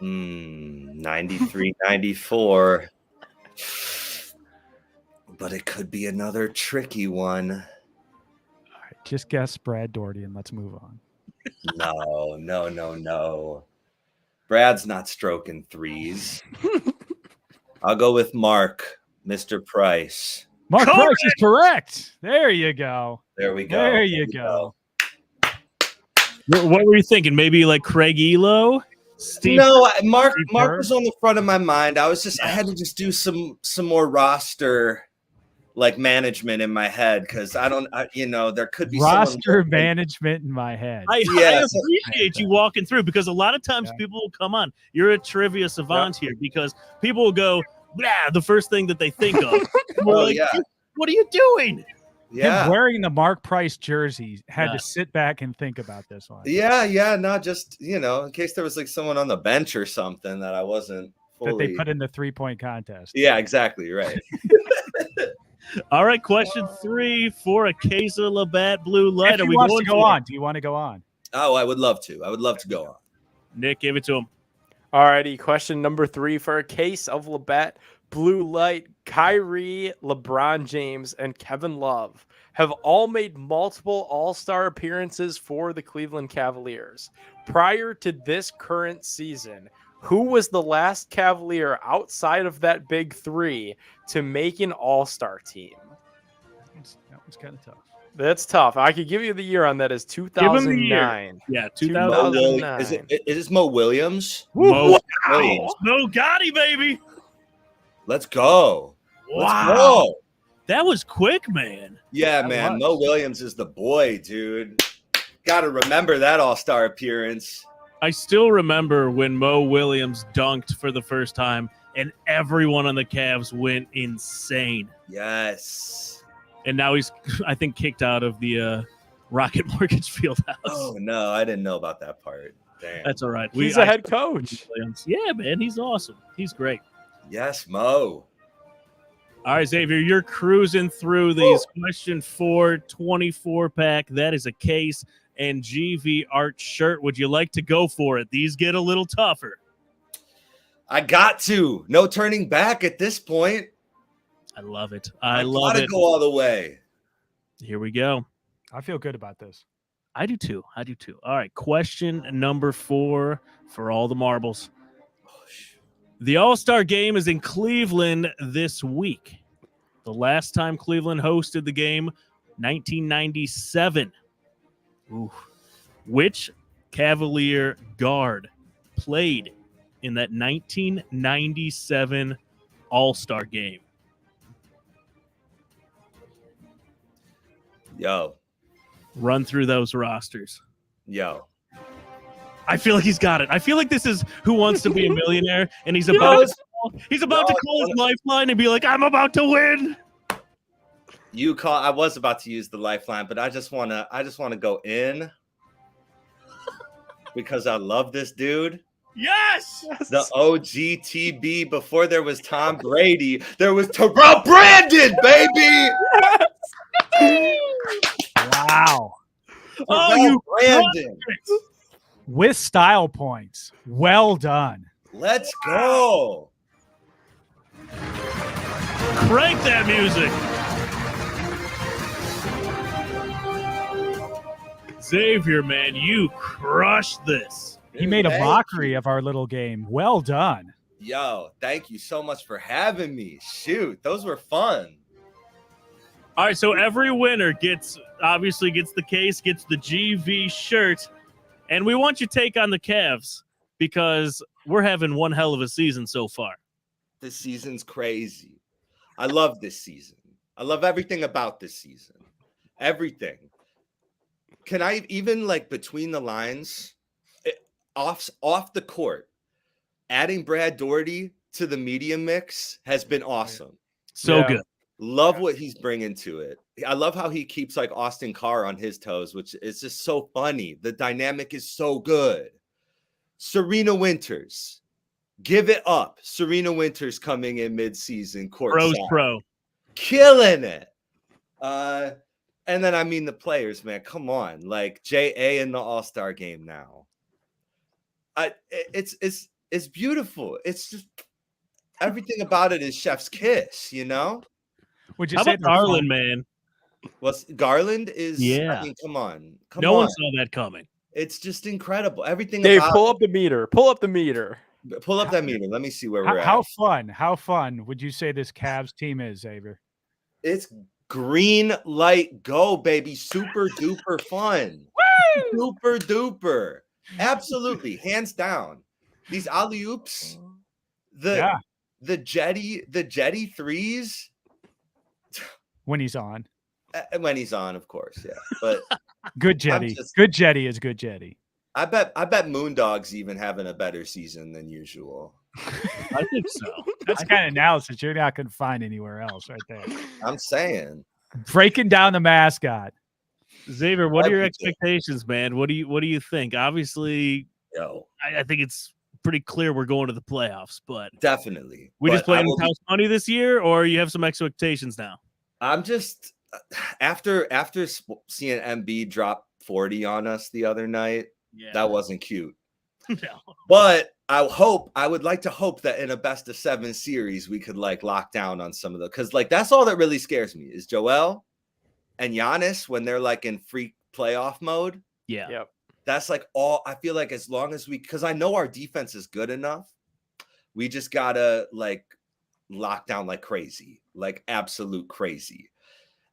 93, 94. But it could be another tricky one. All right, just guess Brad Doherty and let's move on. No. Brad's not stroking threes. I'll go with Mark, Mr. Price. Mark Price is correct. There you go. There we go. There you go. What were you thinking? Maybe like Craig Elo? No, Mark was on the front of my mind. I had to just do some more roster like management in my head because there could be roster management in my head. I appreciate you walking through because a lot of times people will come on. You're a trivia savant here because people will go, blah, the first thing that they think of. What are you doing? Yeah, him wearing the Mark Price jersey had to sit back and think about this one. Yeah, not just in case there was like someone on the bench or something that I wasn't fully... that they put in the 3-point contest. Yeah, exactly right. All right, question 3 for a case of Labatt Blue Light. If he wants to go on, do you want to go on? Oh, I would love to. I would love to go on. Nick, give it to him. All righty, question number 3 for a case of Labatt Blue Light. Kyrie, LeBron James, and Kevin Love have all made multiple All-Star appearances for the Cleveland Cavaliers. Prior to this current season, who was the last Cavalier outside of that big 3 to make an All-Star team? That was kind of tough. That's tough. I could give you the year on that is 2009. Yeah, 2009. Is it Mo Williams? Mo Gotti, baby. Let's go. Wow. Let's go. That was quick, man. Yeah, man. Mo Williams is the boy, dude. Got to remember that All-Star appearance. I still remember when Mo Williams dunked for the first time and everyone on the Cavs went insane. Yes. And now he's, I think, kicked out of the Rocket Mortgage Fieldhouse. Oh, no. I didn't know about that part. Damn. That's all right. He's a head coach. Yeah, man. He's awesome. He's great. Yes, Mo. All right, Xavier, you're cruising through these. Question 4, 24-pack. That is a case and GV art shirt. Would you like to go for it? These get a little tougher. I got to. No turning back at this point. I love it. I love it. Gotta go all the way. Here we go. I feel good about this. I do too. All right, question number 4 for all the marbles. The All-Star game is in Cleveland this week. The last time Cleveland hosted the game, 1997. Ooh. Which Cavalier guard played in that 1997 All-Star game? Yo. Run through those rosters. Yo. I feel like he's got it. I feel like this is Who Wants to Be a Millionaire, and he's about to call his lifeline and be like, I'm about to win. I was about to use the lifeline, but I just wanna go in because I love this dude. Yes! The OGTB before there was Tom Brady, there was Terrell Brandon, baby. Wow. Oh, you Brandon. With style points. Well done. Let's go. crank that music. Xavier, man, you crushed this. He made a Thank mockery you. of our little game. Well done. Yo, thank you so much for having me. Shoot, those were fun. All right, so every winner gets the case, gets the GV shirt, and we want your take on the Cavs because we're having one hell of a season so far. This season's crazy. I love this season. I love everything about this season. Everything. Can I even like between the lines, off the court, adding Brad Daugherty to the media mix has been awesome. So good. Love what he's bringing to it. I love how he keeps like Austin Carr on his toes, which is just so funny. The dynamic is so good. Serena Winters, give it up. Serena Winters coming in mid-season court. Pro. Killing it. And then I mean the players, man. Come on, like JA in the All-Star game now. It's beautiful. It's just everything about it is chef's kiss, you know. Would you How say about Garland, man? What's Garland is? Yeah. I mean, come on. No one saw that coming. It's just incredible. Everything. Dave, about pull up the meter. Pull up the meter. Pull up that meter. Let me see where we're at. How fun would you say this Cavs team is, Xavier? It's green light go, baby. Super duper fun. Super duper. Absolutely. Hands down. These alley oops, the jetty threes. When he's on. When he's on, of course, yeah. But good jetty. Good jetty is good jetty. I bet Moondog's even having a better season than usual. I think so. That's the kind of analysis you're not going to find anywhere else right there. I'm saying. Breaking down the mascot. Xavier, what are your expectations, man? What do you think? Obviously, I think it's pretty clear we're going to the playoffs, but definitely. We just playing with house money this year, or you have some expectations now? I'm just after seeing MB drop 40 on us the other night. Yeah. That wasn't cute. No. But I would like to hope that in a best of 7 series we could like lock down on some of the, because like that's all that really scares me is Joel and Giannis when they're like in free playoff mode. Yeah. Yep. That's like all I feel like as long as because I know our defense is good enough, we just gotta like lock down like crazy, like absolute crazy.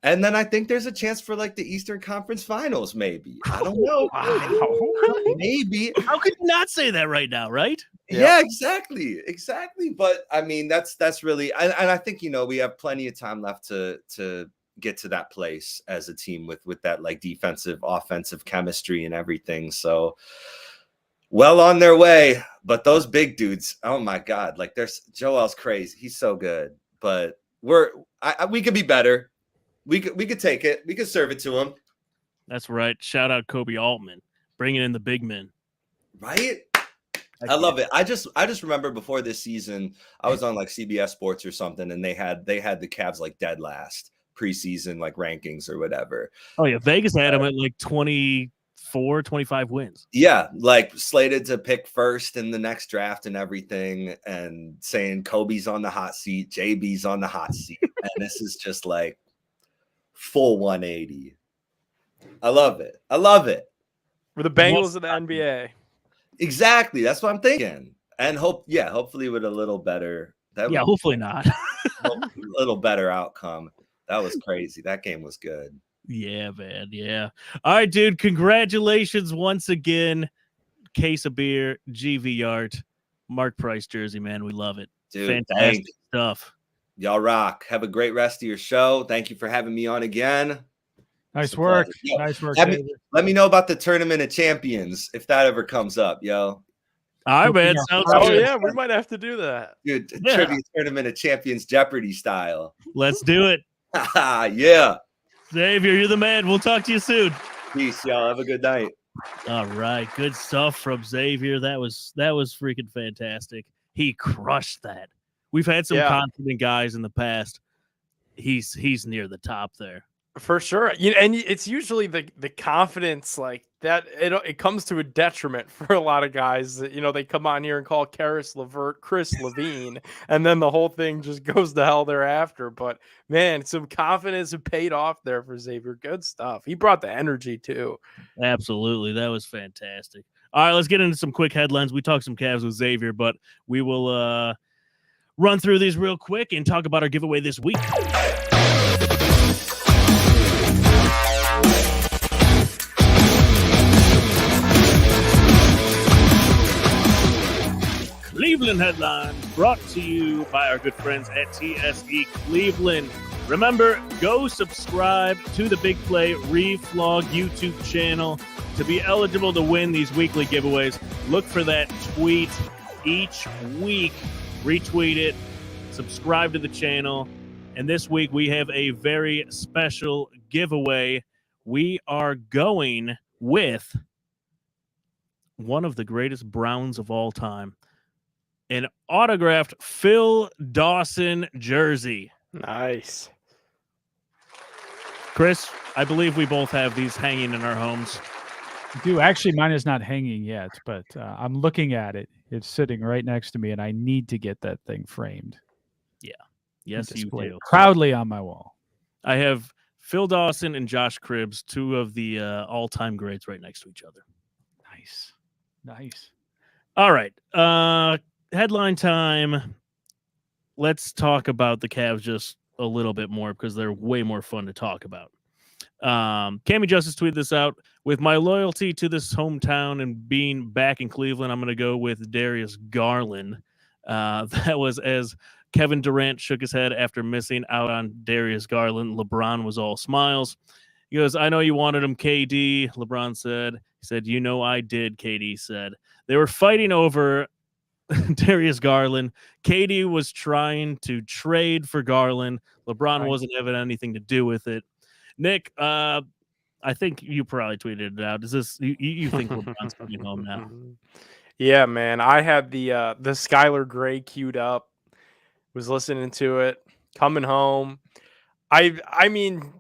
And then I think there's a chance for like the Eastern Conference Finals, maybe. I don't know. Wow. Maybe. How could you not say that right now, right? Yeah, exactly. But I mean, that's really, and I think, you know, we have plenty of time left to get to that place as a team with that like defensive, offensive chemistry and everything. So well on their way. But those big dudes, oh my God, like there's Joel's crazy. He's so good. But we could be better. We could take it. We could serve it to him. That's right. Shout out Kobe Altman, bringing in the big men. Right? I love it. I just remember before this season, I was on like CBS Sports or something, and they had the Cavs like dead last preseason like rankings or whatever. Oh yeah, Vegas had them at like 24, 25 wins. Yeah, like slated to pick first in the next draft and everything, and saying Kobe's on the hot seat, JB's on the hot seat, and this is just like full 180. I love it. For the Bengals of the NBA. Exactly. That's what I'm thinking. And hopefully with a little better. Hopefully not. A little better outcome. That was crazy. That game was good. Yeah, man. Yeah. All right, dude. Congratulations once again. Case of beer, GV art, Mark Price jersey, man. We love it. Dude, fantastic stuff. Y'all rock. Have a great rest of your show. Thank you for having me on again. Nice work. Nice work. Let me know about the Tournament of Champions if that ever comes up, yo. All right, man. Sounds good. Yeah, we might have to do that. Dude, Trivia Tournament of Champions Jeopardy style. Let's do it. Yeah. Xavier, you're the man. We'll talk to you soon. Peace, y'all. Have a good night. All right. Good stuff from Xavier. That was freaking fantastic. He crushed that. We've had some confident guys in the past. He's near the top there. For sure. And it's usually the confidence like that it comes to a detriment for a lot of guys that they come on here and call Karis LeVert Chris Levine, and then the whole thing just goes to hell thereafter. But man, some confidence paid off there for Xavier. Good stuff. He brought the energy too. Absolutely. That was fantastic. All right, let's get into some quick headlines. We talked some Cavs with Xavier, but we will run through these real quick and talk about our giveaway this week. Cleveland headlines brought to you by our good friends at TSE Cleveland. Remember, go subscribe to the Big Play Reflog YouTube channel to be eligible to win these weekly giveaways. Look for that tweet each week. Retweet it, subscribe to the channel. And this week we have a very special giveaway. We are going with one of the greatest Browns of all time. An autographed Phil Dawson jersey. Nice. Chris, I believe we both have these hanging in our homes. I do. Actually, mine is not hanging yet, but I'm looking at it. It's sitting right next to me, and I need to get that thing framed. Yeah. Yes, you do. Proudly on my wall. I have Phil Dawson and Josh Cribbs, two of the all-time greats right next to each other. Nice. Nice. All right. Headline time. Let's talk about the Cavs just a little bit more because they're way more fun to talk about. Cammie Justice tweeted this out. With my loyalty to this hometown and being back in Cleveland, I'm going to go with Darius Garland. That was as Kevin Durant shook his head after missing out on Darius Garland. LeBron was all smiles. He goes, I know you wanted him, KD, LeBron said. He said, you know I did, KD said. They were fighting over Darius Garland. KD was trying to trade for Garland. LeBron wasn't having anything to do with it. Nick, I think you probably tweeted it out. Is this you think LeBron's coming home now? Yeah, man. I had the Skylar Gray queued up. Was listening to it. Coming home. I mean,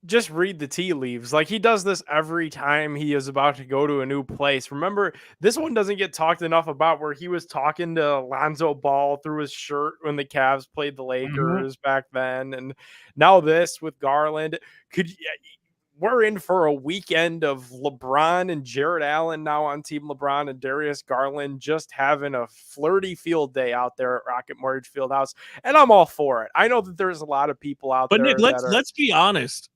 just read the tea leaves. Like, he does this every time he is about to go to a new place. Remember, this one doesn't get talked enough about, where he was talking to Lonzo Ball through his shirt when the Cavs played the Lakers back then. And now this with Garland. We're in for a weekend of LeBron and Jared Allen now on Team LeBron, and Darius Garland just having a flirty field day out there at Rocket Mortgage Fieldhouse. And I'm all for it. I know that there's a lot of people out there. But Nick, let's be honest.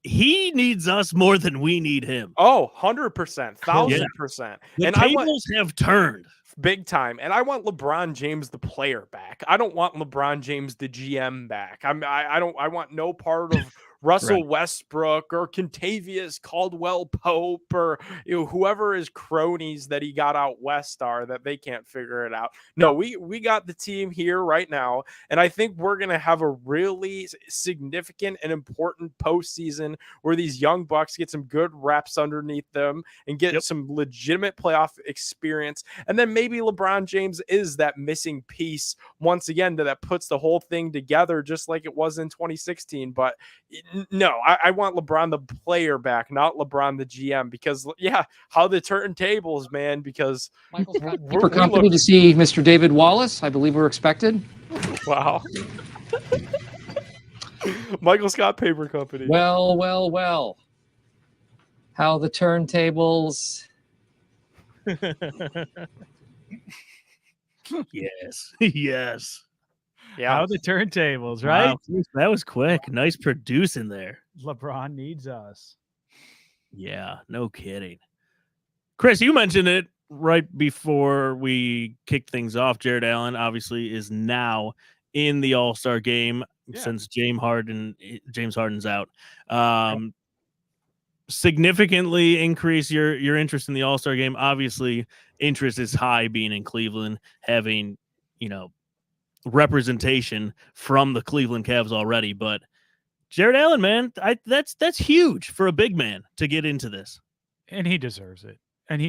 He needs us more than we need him. Oh, 100%, 1,000%. The tables have turned. Big time. And I want LeBron James, the player, back. I don't want LeBron James, the GM, back. I want no part of Russell Westbrook or Kentavious Caldwell Pope or whoever his cronies that he got out west are that they can't figure it out. No, we got the team here right now, and I think we're going to have a really significant and important postseason where these young Bucks get some good reps underneath them and get some legitimate playoff experience. And then maybe LeBron James is that missing piece once again that puts the whole thing together, just like it was in 2016. But no, I want LeBron the player back, not LeBron the GM, because how the turntables, man, because we're company to see Mr. David Wallace. I believe we're expected. Wow. Michael Scott Paper Company. Well. How the turntables. Yes. Yeah. How the turntables, right? Wow, that was quick. Nice producing there. LeBron needs us. Yeah, no kidding. Chris, you mentioned it right before we kicked things off. Jared Allen obviously is now in the All-Star game since James Harden's out. Significantly increase your interest in the All-Star game. Obviously, interest is high being in Cleveland, having, representation from the Cleveland Cavs already. But Jared Allen, man, that's huge for a big man to get into this. And he deserves it. And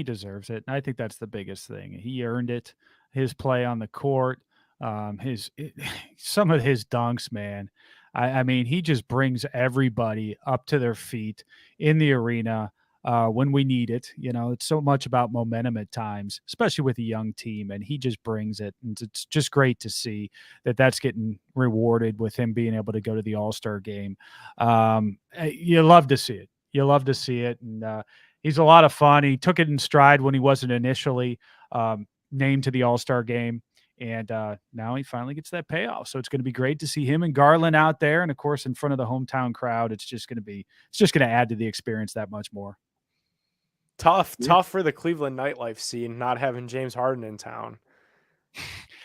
I think that's the biggest thing. He earned it. His play on the court, some of his dunks, man. I mean, he just brings everybody up to their feet in the arena when we need it. You know, it's so much about momentum at times, especially with a young team, and he just brings it. And it's just great to see that that's getting rewarded with him being able to go to the All-Star game. You love to see it. You love to see it. And he's a lot of fun. He took it in stride when he wasn't initially named to the All-Star game. And now he finally gets that payoff. So it's going to be great to see him and Garland out there. And of course, in front of the hometown crowd, it's just going to add to the experience that much more. Tough for the Cleveland nightlife scene, not having James Harden in town.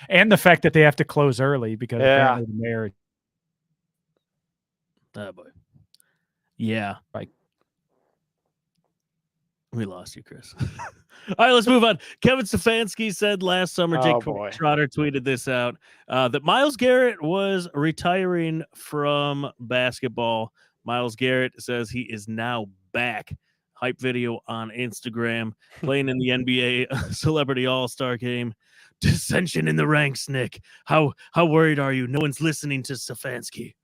And the fact that they have to close early because apparently the mayor. Oh boy. Yeah. Right. We lost you, Chris. All right, let's move on. Kevin Stefanski said last summer, Jake Trotter tweeted this out, that Myles Garrett was retiring from basketball. Myles Garrett says he is now back. Hype video on Instagram, playing in the NBA Celebrity All-Star game. Dissension in the ranks, Nick. How worried are you? No one's listening to Stefanski.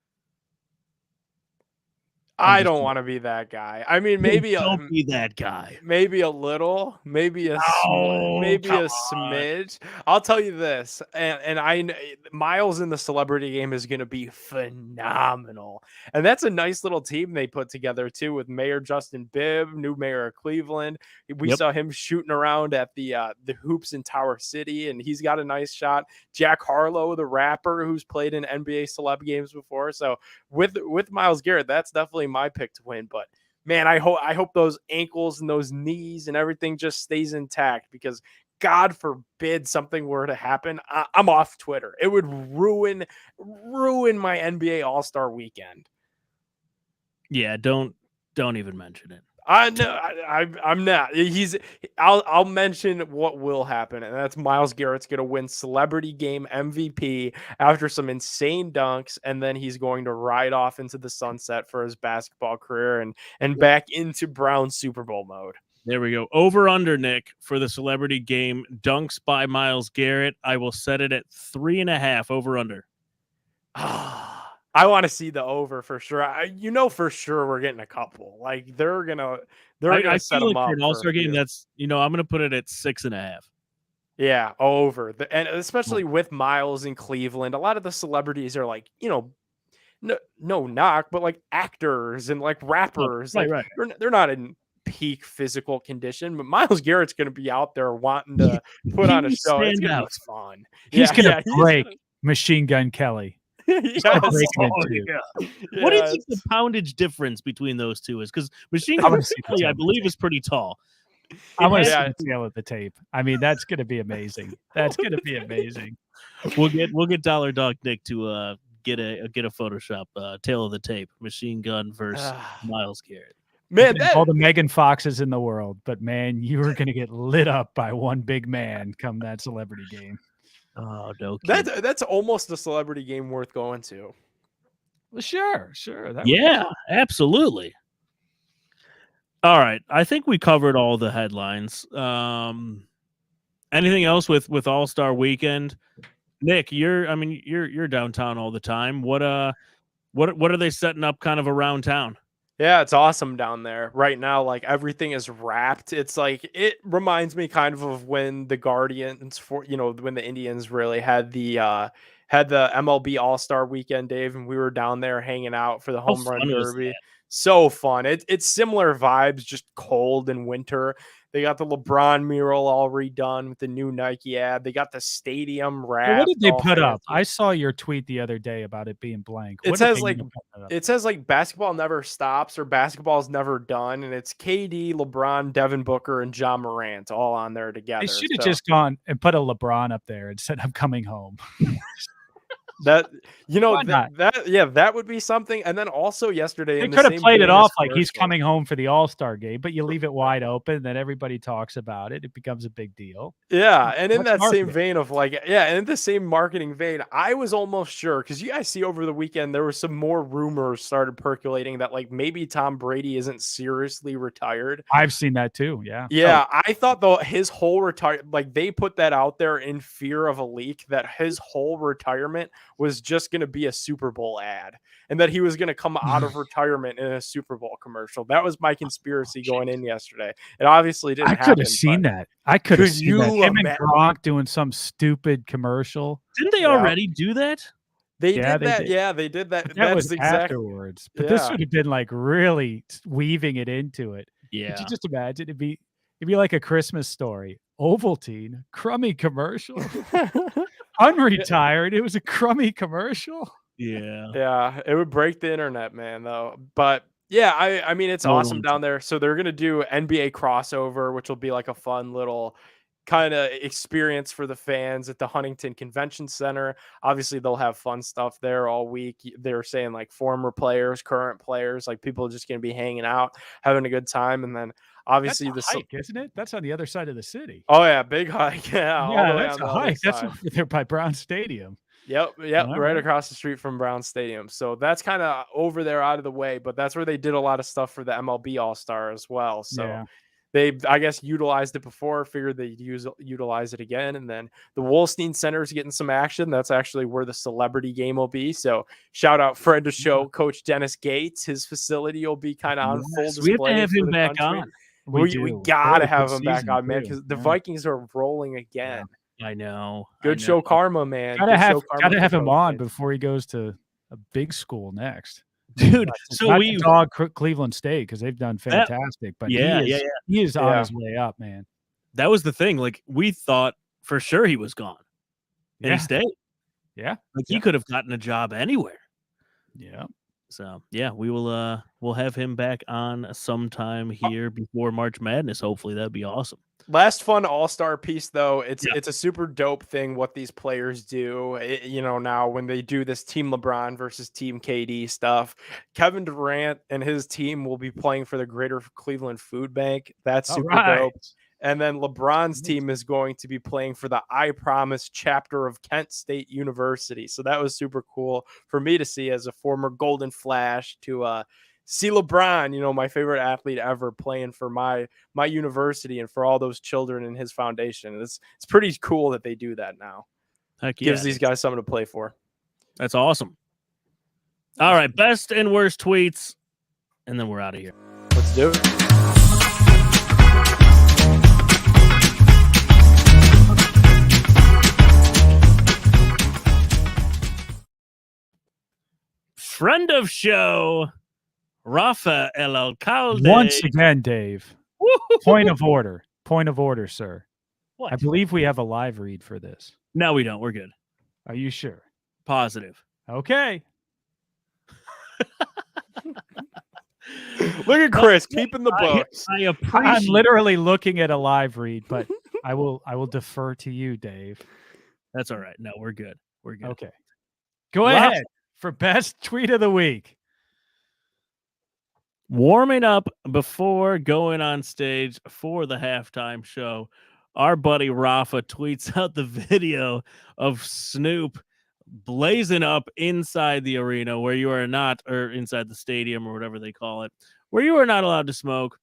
I don't want to be that guy. I mean, maybe don't be that guy. Maybe a little, maybe a smidge. I'll tell you this, and Myles in the celebrity game is going to be phenomenal, and that's a nice little team they put together too, with Mayor Justin Bibb, new mayor of Cleveland. We saw him shooting around at the hoops in Tower City, and he's got a nice shot. Jack Harlow, the rapper, who's played in NBA celeb games before. So with Myles Garrett, that's definitely my pick to win. But man, I hope those ankles and those knees and everything just stays intact, because God forbid something were to happen, I'm off Twitter. It would ruin my NBA All-Star weekend. Yeah, don't even mention it. I know I'm not. I'll mention what will happen, and that's Myles Garrett's going to win Celebrity Game MVP after some insane dunks, and then he's going to ride off into the sunset for his basketball career and back into Brown Super Bowl mode. There we go. Over under, Nick, for the Celebrity Game dunks by Myles Garrett. I will set it at 3.5 over under. I want to see the over for sure. For sure we're getting a couple. Like they're gonna set them up for an All-Star game. That's I'm gonna put it at 6.5. Yeah, over. And especially with Myles in Cleveland, a lot of the celebrities are like, no knock, but like actors and like rappers. Right. They're not in peak physical condition, but Myles Garrett's gonna be out there wanting to put on a show. It's gonna be fun. He's gonna break Machine Gun Kelly. What do you think the poundage difference between those two is? Because Machine Gun Kelly, I believe, is pretty tall. I want to see the tail of the tape. I mean, that's going to be amazing. We'll get Dollar Dog Nick to get a Photoshop tail of the tape. Machine Gun versus Myles Garrett. Man, all the Megan Foxes in the world, but man, you were going to get lit up by one big man come that celebrity game. Oh no! That's almost a celebrity game worth going to. Well, sure. Absolutely. All right, I think we covered all the headlines. Anything else with All-Star Weekend? Nick, you're downtown all the time. What are they setting up kind of around town? Yeah, it's awesome down there right now. Like everything is wrapped. It's like, it reminds me kind of when the Guardians when the Indians really had the MLB All-Star Weekend, Dave, and we were down there hanging out for the home run derby. So fun. It's similar vibes, just cold and winter. They got the LeBron mural all redone with the new Nike ad. They got the stadium wrapped. What did they put up? I saw your tweet the other day about it being blank. It says like basketball never stops or basketball is never done, and it's KD, LeBron, Devin Booker, and John Morant all on there together. They should have just gone and put a LeBron up there and said, "I'm coming home." That would be something. And then also yesterday, they could have played it off like he's coming home for the All-Star game, but you leave it wide open, then everybody talks about it. It becomes a big deal. Yeah, and in that same vein of in the same marketing vein, I was almost sure, because you guys see over the weekend there were some more rumors started percolating that like maybe Tom Brady isn't seriously retired. I've seen that too. Yeah. Yeah, I thought though his whole they put that out there in fear of a leak that his whole retirement was just going to be a Super Bowl ad and that he was going to come out of retirement in a Super Bowl commercial. That was my conspiracy going in yesterday. It obviously didn't happen. I could have seen that. I could have seen that. Him and imagine- Gronk doing some stupid commercial. Didn't they already do that? They Yeah, did they that. did. Yeah, they did that. That That's was exactly. afterwards. But this Yeah. would have been like really weaving it into it. Yeah. Could you just imagine? It'd be like a Christmas story. Ovaltine, crummy commercial. Unretired. It was a crummy commercial. Yeah. Yeah, it would break the internet, man, though. But yeah, I mean, it's awesome down there. So they're gonna do NBA crossover, which will be like a fun little kind of experience for the fans at the Huntington Convention Center. Obviously, they'll have fun stuff there all week. They're saying like former players, current players, like people are just gonna be hanging out, having a good time, and then obviously That's a hike, isn't it? That's on the other side of the city. Oh yeah, big hike. Yeah, all the way that's on a the other hike. That's side. over there by Brown Stadium. Yep, All right right. across the street from Brown Stadium. So that's kind of over there out of the way, but that's where they did a lot of stuff for the MLB All-Star as well. So Yeah. they, I guess, utilized it before, figured they'd utilize it again. And then the Wolstein Center is getting some action. That's actually where the celebrity game will be. So shout out friend of show, Coach Dennis Gates. His facility will be kind of on full display. We have to have for him the back country. on. We got to Really have good him back season, on, man, too. because the Yeah. Vikings are rolling again. I know. Good show karma, man. Gotta Good have show karma for him Coach on Gates. before he goes to a big school next. Dude. Not So to we dog Cleveland State because they've done fantastic, but he is on his way up, man. That was the thing. Like we thought for sure he was gone. And he stayed. Yeah. Like he could have gotten a job anywhere. Yeah. So yeah, we'll have him back on sometime here before March Madness. Hopefully that'd be awesome. Last fun All-Star piece, though. It's a super dope thing what these players do. Now when they do this Team LeBron versus Team KD stuff, Kevin Durant and his team will be playing for the Greater Cleveland Food Bank. That's super dope. And then LeBron's team is going to be playing for the I Promise chapter of Kent State University. So that was super cool for me to see as a former Golden Flash to see LeBron, my favorite athlete ever, playing for my university and for all those children in his foundation. It's pretty cool that they do that now. Heck yeah. Gives these guys something to play for. That's awesome. All right, best and worst tweets, and then we're out of here. Let's do it. Friend of show, Rafa El Alcalde. Once again, Dave. Point of order. Point of order, sir. What? I believe we have a live read for this. No, we don't. We're good. Are you sure? Positive. Okay. Look at Chris keeping the books. I appreciate. I'm literally looking at a live read, but I will defer to you, Dave. That's all right. No, we're good. We're good. Okay. Go ahead for best tweet of the week. Warming up before going on stage for the halftime show, our buddy Rafa tweets out the video of Snoop blazing up inside the arena where you are not, or inside the stadium or whatever they call it, where you are not allowed to smoke.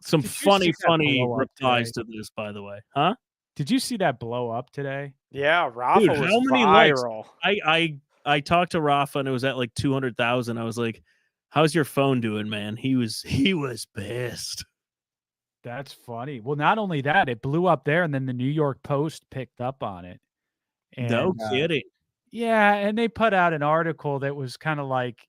Some funny replies to this, by the way. Huh? Did you see that blow up today? Yeah, Rafa Dude, was how many likes? viral. I talked to Rafa and it was at like 200,000. I was like, how's your phone doing, man? He was pissed. That's funny. Well, not only that, it blew up there, and then the New York Post picked up on it. And, No kidding. Yeah, and they put out an article that was kind of like,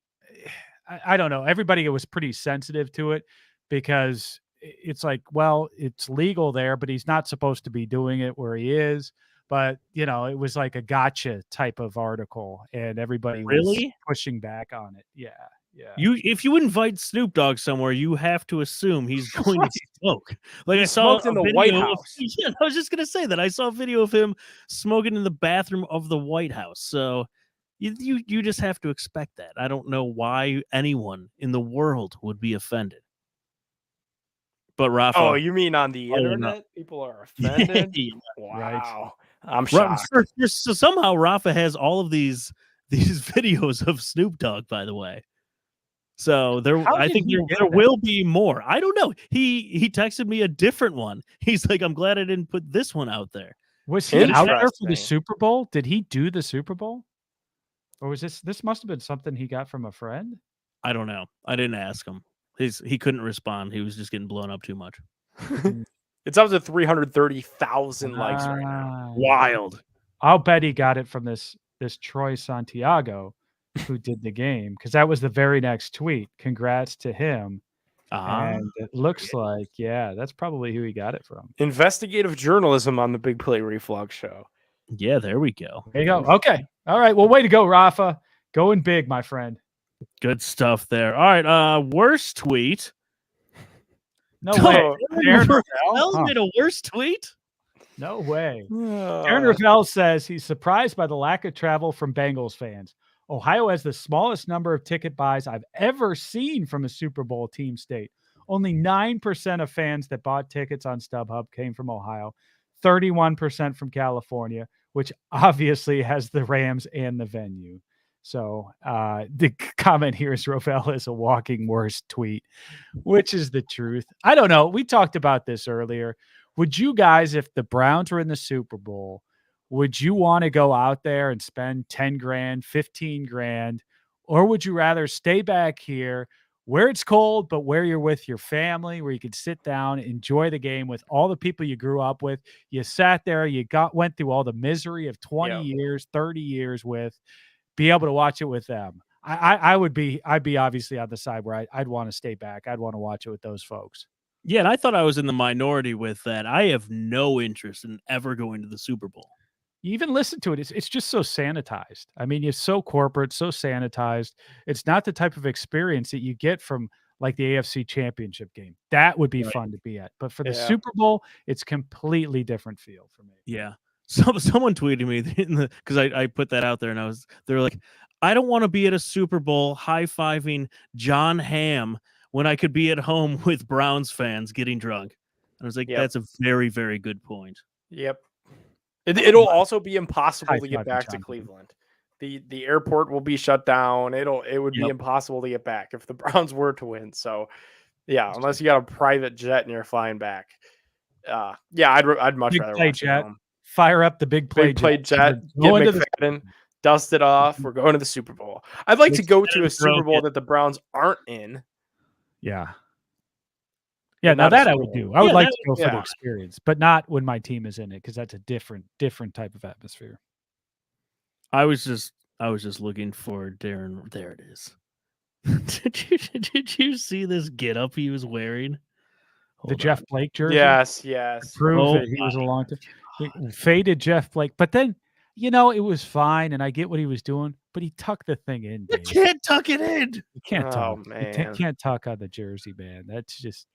I don't know. Everybody was pretty sensitive to it because it's like, well, it's legal there, but he's not supposed to be doing it where he is. But, it was like a gotcha type of article, and everybody was pushing back on it. Yeah. Yeah. If you invite Snoop Dogg somewhere, you have to assume he's going to smoke. Like He I saw smoked in a the video White of- House. Yeah, I was just gonna say that I saw a video of him smoking in the bathroom of the White House. So you just have to expect that. I don't know why anyone in the world would be offended. But Rafa, Oh, you mean on the Oh, no. internet? People are offended? Yeah, Wow. I'm Ra- shocked. so somehow Rafa has all of these videos of Snoop Dogg, by the way. So I think there will be more. I don't know. He texted me a different one. He's like, I'm glad I didn't put this one out there. Was he out there for the Interesting. Super Bowl? Did he do the Super Bowl? Or was this must have been something he got from a friend? I don't know. I didn't ask him. He couldn't respond. He was just getting blown up too much. It's up to 330,000 likes right now. Wild. I'll bet he got it from this Troy Santiago who did the game, because that was the very next tweet. Congrats to him. And it looks like, yeah, that's probably who he got it from. Investigative journalism on the Big Play Reflog Show. Yeah, there we go. There you go. Okay. All right. Well, way to go, Rafa. Going big, my friend. Good stuff there. All right. Worst tweet. No way. Aaron Ravel Ravel? made a worst tweet? No way. Aaron Ravel says he's surprised by the lack of travel from Bengals fans. Ohio has the smallest number of ticket buys I've ever seen from a Super Bowl team state. Only 9% of fans that bought tickets on StubHub came from Ohio, 31% from California, which obviously has the Rams and the venue. So the comment here is Ravel is a walking worst tweet, which is the truth. I don't know. We talked about this earlier. Would you guys, if the Browns were in the Super Bowl, would you want to go out there and spend 10 grand, 15 grand, or would you rather stay back here where it's cold, but where you're with your family, where you can sit down, enjoy the game with all the people you grew up with? You sat there, went through all the misery of 20 years, 30 years with, be able to watch it with them. I'd be obviously on the side where I'd want to stay back. I'd want to watch it with those folks. Yeah, and I thought I was in the minority with that. I have no interest in ever going to the Super Bowl. You even listen to it. It's just so sanitized. I mean, it's so corporate, so sanitized. It's not the type of experience that you get from like the AFC Championship game. That would be fun to be at. But for the Super Bowl, it's completely different feel for me. Yeah. Someone tweeted me because I put that out there, and they're like, I don't want to be at a Super Bowl high-fiving John Hamm when I could be at home with Browns fans getting drunk. And I was like, that's a very, very good point. Yep. It'll also be impossible to get back to Cleveland. The airport will be shut down. It would be impossible to get back if the Browns were to win. So, yeah, unless you got a private jet and you're flying back. I'd much rather watch it at home. Fire up the big play jet. Get McFadden, dust it off. We're going to the Super Bowl. I'd like to go to a Super Bowl that the Browns aren't in. Yeah. Yeah, now that I would do. I would like to go for the experience, but not when my team is in it, because that's a different type of atmosphere. I was just looking for Darren. There it is. Did you see this getup he was wearing? The Jeff Blake jersey? Yes. Prove that he was a long time. Faded Jeff Blake. But then, it was fine, and I get what he was doing, but he tucked the thing in. Dave. You can't tuck it in. You can't tuck. Man. You can't tuck on the jersey, man. That's just...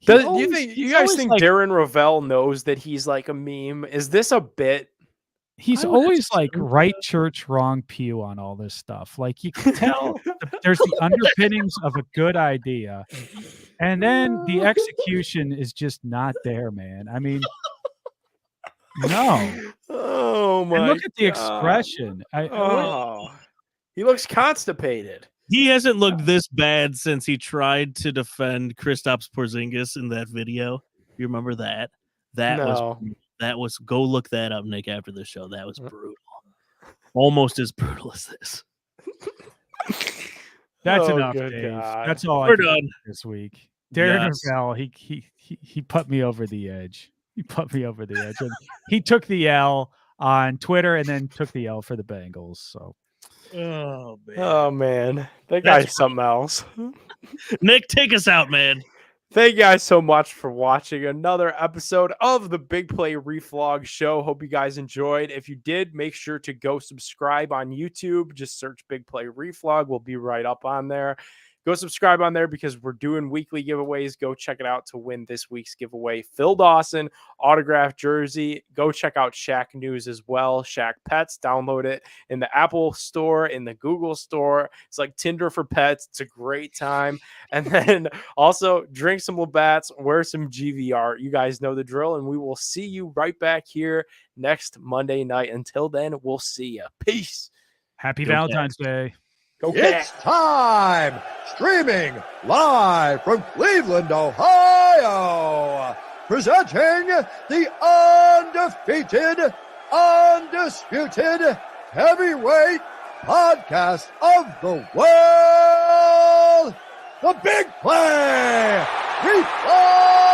Do you guys think Darren Ravel knows that he's like a meme? Is this a bit? He's always like right church, wrong pew on all this stuff. Like you can tell there's the underpinnings of a good idea. And then the execution is just not there, man. I mean, no. Oh my! And look at the expression. He looks constipated. He hasn't looked this bad since he tried to defend Kristaps Porzingis in that video. You remember that? That was go look that up, Nick, after the show. That was brutal. Almost as brutal as this. That's enough, Dave. God. That's all We're I done this week. Darren Ravel, he put me over the edge. He put me over the edge. And he took the L on Twitter and then took the L for the Bengals. So Oh man. That guy's something else. Nick, take us out, man. Thank you guys so much for watching another episode of the Big Play Reflog Show. Hope you guys enjoyed. If you did, make sure to go subscribe on YouTube. Just search Big Play Reflog. We'll be right up on there. Go subscribe on there because we're doing weekly giveaways. Go check it out to win this week's giveaway. Phil Dawson, autographed jersey. Go check out Shaq News as well. Shaq Pets. Download it in the Apple Store, in the Google Store. It's like Tinder for pets. It's a great time. And then also drink some Labatt's, wear some GVR. You guys know the drill, and we will see you right back here next Monday night. Until then, we'll see you. Peace. Happy Valentine's Day. Go It's time! Streaming live from Cleveland, Ohio, presenting the undefeated, undisputed heavyweight podcast of the world, the Big Play Reflex